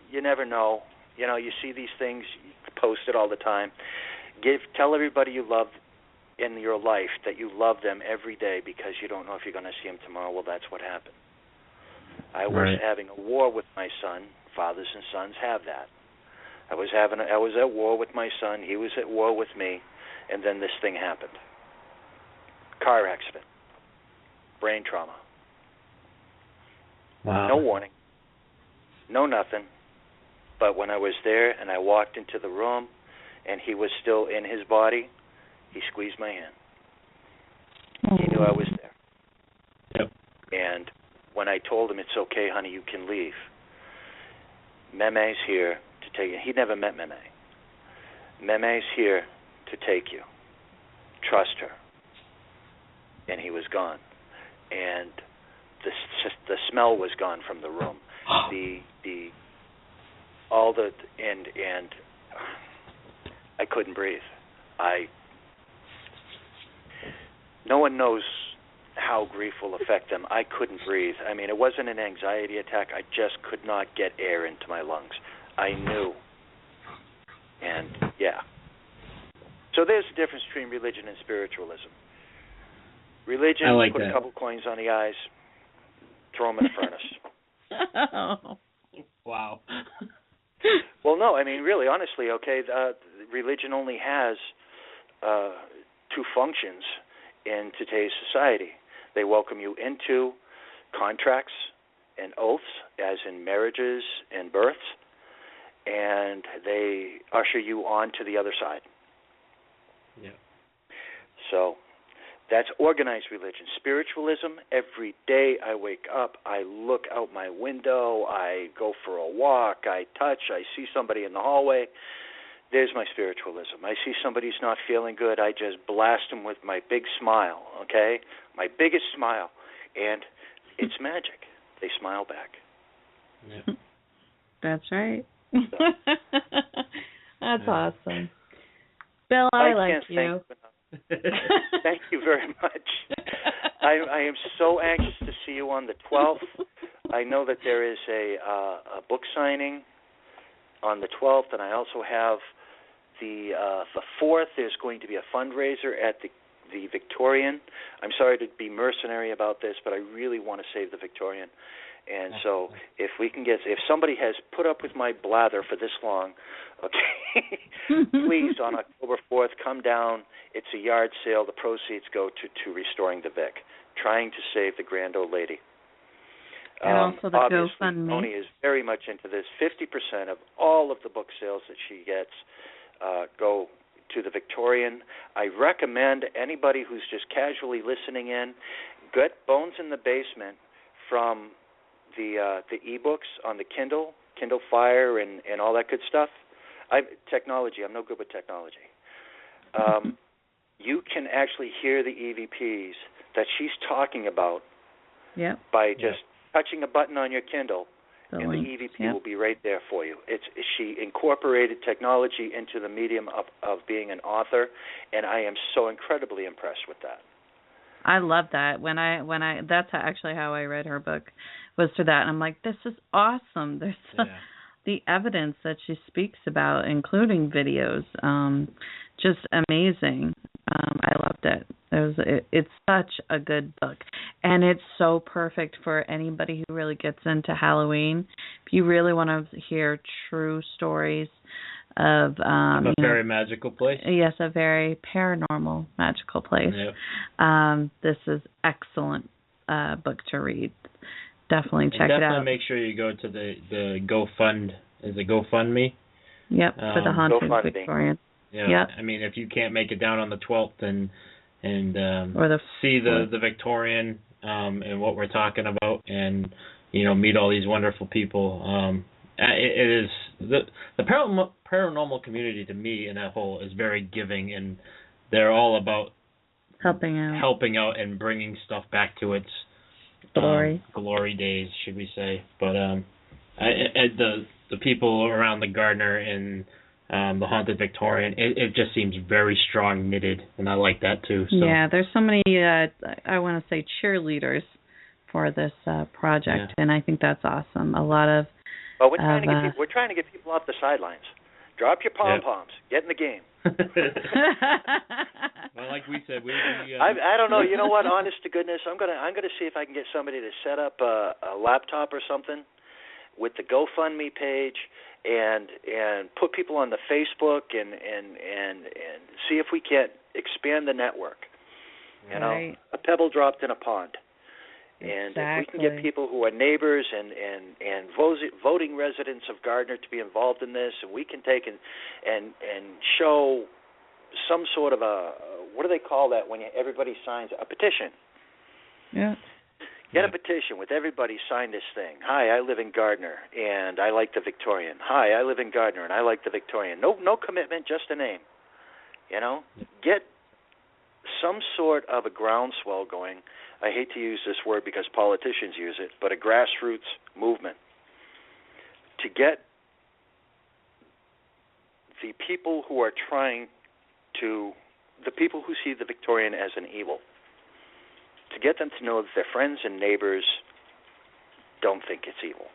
you never know. You know, you see these things posted all the time. Tell everybody you love in your life that you love them every day, because you don't know if you're going to see them tomorrow. Well, that's what happened. I was having a war with my son. Fathers and sons have that. I was at war with my son. He was at war with me, and then this thing happened. Car accident, brain trauma. Wow. No warning, no nothing. But when I was there and I walked into the room and he was still in his body, he squeezed my hand. He knew I was there. Yep. And when I told him, it's okay, honey, you can leave, Meme's here to take you. He never met Meme. Meme's here to take you. Trust her. And he was gone. And the smell was gone from the room. And I couldn't breathe. No one knows how grief will affect them. I couldn't breathe. I mean, it wasn't an anxiety attack. I just could not get air into my lungs. I knew. And, yeah. So there's a difference between religion and spiritualism. Religion, put a couple coins on the eyes, throw them in a furnace. Wow. Well, no, I mean, really, honestly, okay, religion only has two functions in today's society. They welcome you into contracts and oaths, as in marriages and births, and they usher you on to the other side. Yeah. So that's organized religion. Spiritualism, every day I wake up, I look out my window, I go for a walk, I see somebody in the hallway. There's my spiritualism. I see somebody who's not feeling good, I just blast them with my big smile, okay? My biggest smile. And it's magic. They smile back. Yeah. That's right. That's awesome. Bill, I like you. Thank you very much. I am so anxious to see you on the 12th. I know that there is a book signing on the 12th, and I also have the 4th. There's going to be a fundraiser at the Victorian. I'm sorry to be mercenary about this, but I really want to save the Victorian. And so if somebody has put up with my blather for this long, okay, please, on October 4th, come down. It's a yard sale. The proceeds go to Restoring the Vic, trying to save the grand old lady. And also the obviously, GoFundMe. Tony is very much into this. 50% of all of the book sales that she gets go to the Victorian. I recommend anybody who's just casually listening in, get Bones in the Basement from the e-books on the Kindle Fire, and all that good stuff. Technology, I'm no good with technology. You can actually hear the EVPs that she's talking about by just touching a button on your Kindle, and the EVP will be right there for you. She incorporated technology into the medium of being an author, and I am so incredibly impressed with that. I love that. When I that's actually how I read her book, was through that, and I'm like, this is awesome. There's the evidence that she speaks about, including videos, just amazing. I loved it. It's such a good book, and it's so perfect for anybody who really gets into Halloween. If you really want to hear true stories of a very magical place. Yes, a very paranormal, magical place. Yeah. This is excellent book to read. Definitely check it out. Definitely make sure you go to the GoFundMe. Yep, for the Haunted Victorian. Yeah, yep. I mean, if you can't make it down on the 12th and see the Victorian and what we're talking about, and meet all these wonderful people. It is the paranormal community, to me, in that whole, is very giving, and they're all about helping out and bringing stuff back to its glory days, should we say? But the people around the Gardner and the Haunted Victorian, it just seems very strong knitted, and I like that too. So. Yeah, there's so many I want to say cheerleaders for this project, and I think that's awesome. A lot of we're trying to get people off the sidelines. Drop your pom-poms. Get in the game. Well, like we said, I don't know. You know what? Honest to goodness, I'm gonna see if I can get somebody to set up a laptop or something with the GoFundMe page and put people on the Facebook and see if we can't expand the network. You know, a pebble dropped in a pond. And if we can get people who are neighbors and voting residents of Gardner to be involved in this, and we can take and show some sort of a, what do they call that when everybody signs a petition? Yeah. Get a petition with everybody sign this thing. Hi, I live in Gardner and I like the Victorian. Hi, I live in Gardner and I like the Victorian. No commitment, just a name. Get some sort of a groundswell going. I hate to use this word because politicians use it, but a grassroots movement to get the people who are the people who see the Victorian as an evil, to get them to know that their friends and neighbors don't think it's evil.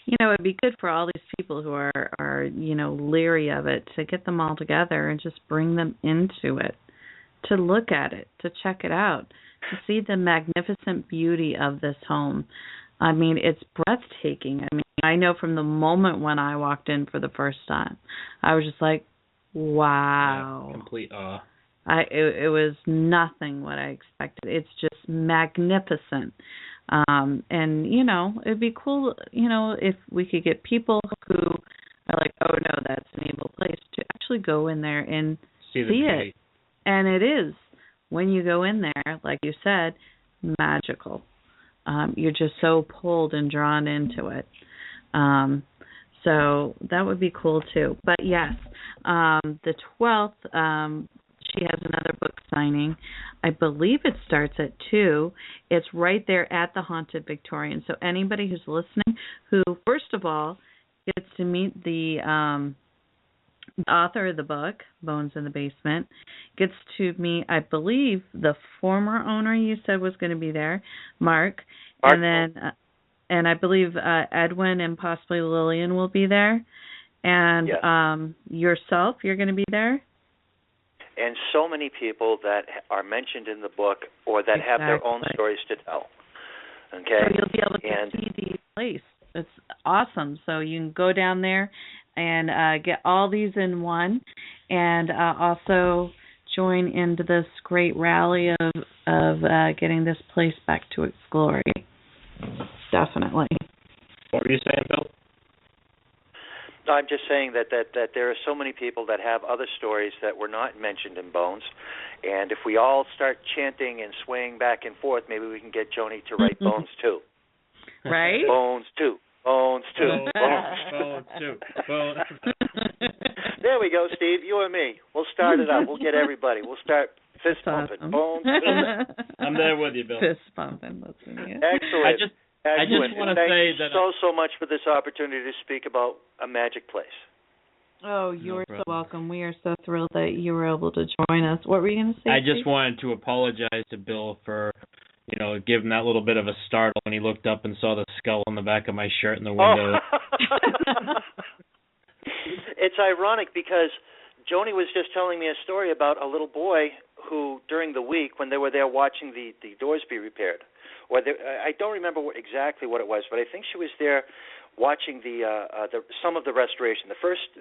It'd be good for all these people who are leery of it, to get them all together and just bring them into it, to look at it, to check it out, to see the magnificent beauty of this home. I mean, it's breathtaking. I mean, I know from the moment when I walked in for the first time, I was just like, wow. Yeah, complete awe. It was nothing what I expected. It's just magnificent. And, it'd be cool, if we could get people who are like, oh, no, that's an evil place, to actually go in there and see it. And it is. When you go in there, like you said, magical. You're just so pulled and drawn into it. So that would be cool, too. But, yes, the 12th, she has another book signing. I believe it starts at 2. It's right there at the Haunted Victorian. So anybody who's listening who, first of all, gets to meet the author of the book, Bones in the Basement, gets to meet, I believe, the former owner you said was going to be there, Mark. And then, and I believe Edwin and possibly Lillian will be there. And yes. Yourself, you're going to be there? And so many people that are mentioned in the book or that have their own stories to tell. Okay? So you'll be able to see the place. It's awesome. So you can go down there and get all these in one, and also join into this great rally of getting this place back to its glory. Definitely. What were you saying, Bill? No, I'm just saying that there are so many people that have other stories that were not mentioned in Bones, and if we all start chanting and swaying back and forth, maybe we can get Joni to write Bones 2. Right? Bones 2. Bones 2. Bones 2. Bones. There we go, Steve. You and me. We'll start it up. We'll get everybody. We'll start fist pumping. Awesome. Bones 2. I'm there with you, Bill. Fist pumping. Listening. Excellent. I just want to say that thank you so much for this opportunity to speak about a magic place. Oh, you're so welcome. We are so thrilled that you were able to join us. What were you going to say? I just wanted to apologize to Bill for, give him that little bit of a startle when he looked up and saw the skull on the back of my shirt in the window. Oh. It's ironic because Joni was just telling me a story about a little boy who, during the week, when they were there watching the doors be repaired, I don't remember exactly what it was, but I think she was there watching some of the restoration, the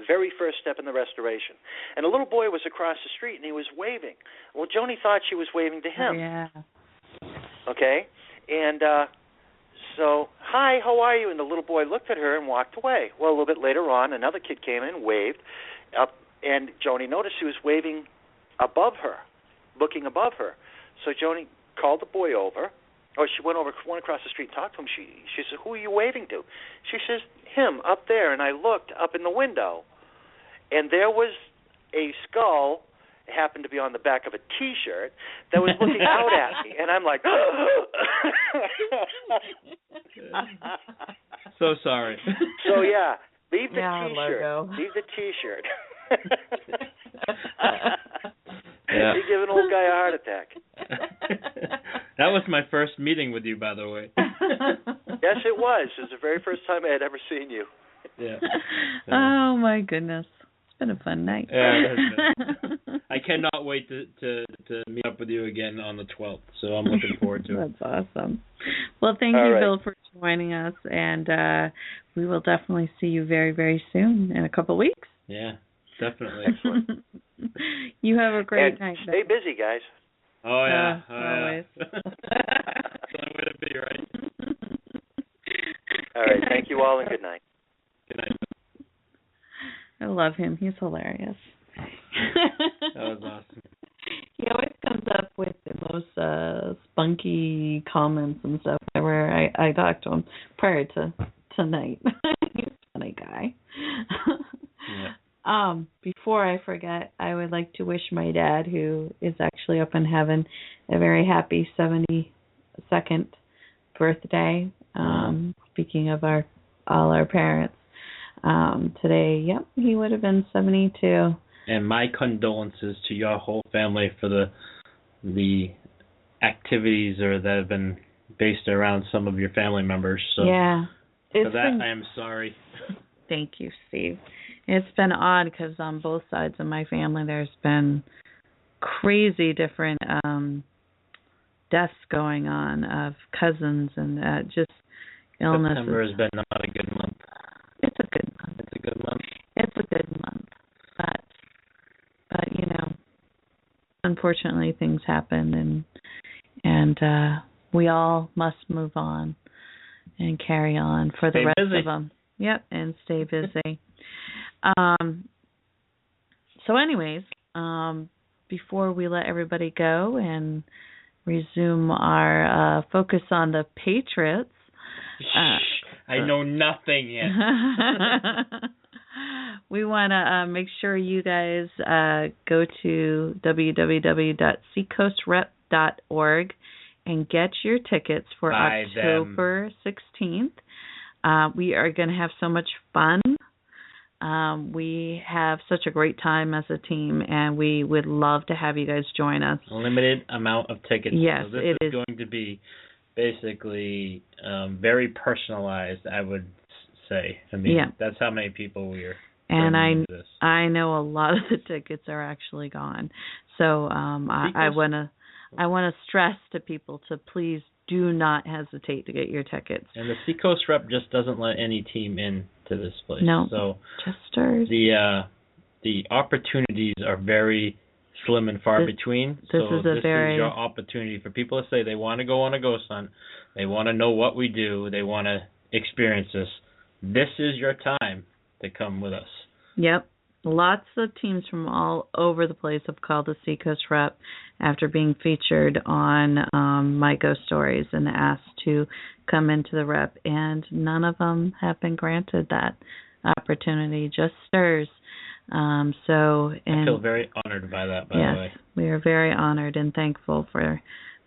very first step in the restoration. And a little boy was across the street, and he was waving. Well, Joni thought she was waving to him. Oh, yeah. Okay? And so, hi, how are you? And the little boy looked at her and walked away. Well, a little bit later on, another kid came in, waved, up, and Joni noticed he was waving above her, looking above her. So Joni called the boy over. Or she went across the street and talked to him. She said, who are you waving to? She says, him, up there. And I looked up in the window, and there was a skull, it happened to be on the back of a T-shirt, that was looking out at me. And I'm like, so sorry. So, yeah, leave the T-shirt. Logo. Leave the T-shirt. Yeah. You give an old guy a heart attack. That was my first meeting with you, by the way. Yes, it was. It was the very first time I had ever seen you. Yeah. Oh, my goodness. It's been a fun night. Yeah, it has been. I cannot wait to meet up with you again on the 12th, so I'm looking forward to it. That's awesome. Well, thank you, Bill, for joining us, and we will definitely see you very, very soon, in a couple of weeks. Yeah, definitely. Excellent. You have a great night. Stay busy, guys. Oh, yeah. Always. That's the only way to be, right? All right. Thank you all, and good night. Good night. I love him. He's hilarious. That was awesome. He always comes up with the most spunky comments and stuff whenever I talk to him prior to tonight. He's a funny guy. Yeah. Before I forget, I would like to wish my dad, who is actually up in heaven, a very happy 72nd birthday. Speaking of all our parents, today, he would have been 72. And my condolences to your whole family for the activities that have been based around some of your family members. So yeah, for that, I am sorry. Thank you, Steve. It's been odd because on both sides of my family, there's been crazy different deaths going on of cousins and just illnesses. September has been not a good month. It's a good month. It's a good month. It's a good month. But unfortunately, things happen, and we all must move on and carry on for the rest of them. Yep, and stay busy. So anyways, before we let everybody go and resume our focus on the Patriots. I know nothing yet. We want to make sure you guys go to www.seacoastrep.org and get your tickets for October 16th. We are going to have so much fun. We have such a great time as a team, and we would love to have you guys join us. Limited amount of tickets. Yes, so this is going to be basically very personalized, I would say. I mean, that's how many people we are. And I know a lot of the tickets are actually gone. So I want to stress to people to please do not hesitate to get your tickets. And the Seacoast Rep just doesn't let any team into this place. No, so just STURS. The opportunities are very slim and far between. This is your opportunity for people to say they want to go on a ghost hunt. They want to know what we do. They want to experience this. This is your time to come with us. Yep. Lots of teams from all over the place have called the Seacoast Rep after being featured on My Ghost Stories and asked to come into the Rep, and none of them have been granted that opportunity, just STURS. I feel very honored by that, by the way. Yes, we are very honored and thankful for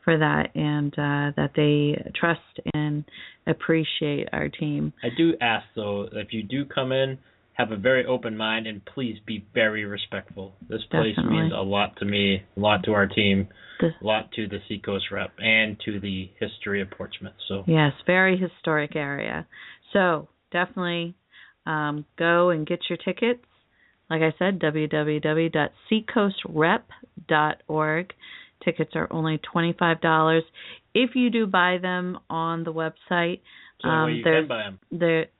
that, and that they trust and appreciate our team. I do ask, though, if you do come in, have a very open mind, and please be very respectful. This place means a lot to me, a lot to our team, a lot to the Seacoast Rep, and to the history of Portsmouth. So yes, very historic area. So definitely go and get your tickets. Like I said, www.seacoastrep.org. Tickets are only $25. If you do buy them on the website, you can buy them.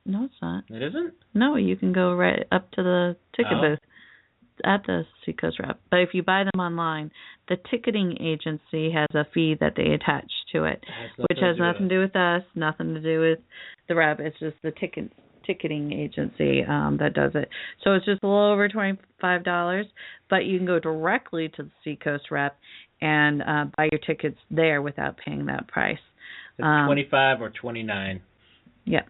No, it's not. It isn't? No, you can go right up to the ticket booth at the Seacoast Rep. But if you buy them online, the ticketing agency has a fee that they attach to it, which has nothing to do with us, nothing to do with the Rep. It's just the ticketing agency that does it. So it's just a little over $25, but you can go directly to the Seacoast Rep and buy your tickets there without paying that price. It's $25 or $29. Yeah.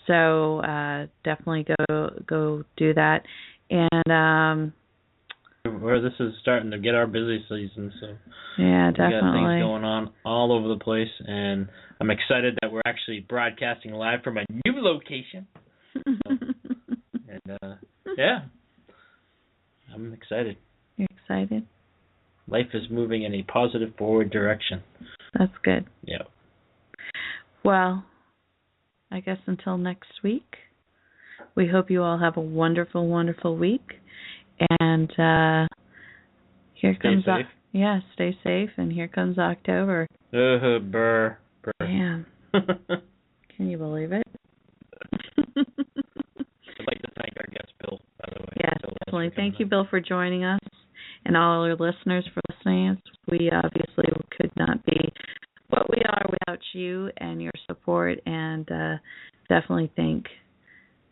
So definitely go do that. And this is starting to get our busy season, so yeah, definitely. We got things going on all over the place, and I'm excited that we're actually broadcasting live from a new location. I'm excited. You're excited? Life is moving in a positive forward direction. That's good. Yeah. Well, I guess until next week, we hope you all have a wonderful, wonderful week. And here comes safe. Stay safe. And here comes October. Brr. Damn. Can you believe it? I'd like to thank our guest, Bill, by the way. Yes, definitely. Thank you, Bill, for joining us, and all our listeners for listening. We obviously could not be what we are without you and your support, and definitely thank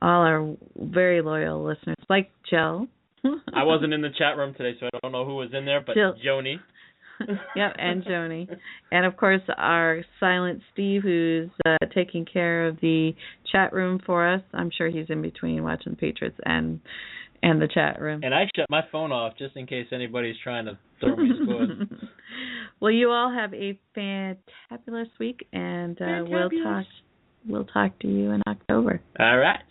all our very loyal listeners, like Joe. I wasn't in the chat room today, so I don't know who was in there, but Joni. Yep, and Joni. And, of course, our silent Steve, who's taking care of the chat room for us. I'm sure he's in between watching the Patriots and the chat room. And I shut my phone off just in case anybody's trying to throw me squad. Well, you all have a fantabulous week, and we'll talk to you in October. All right.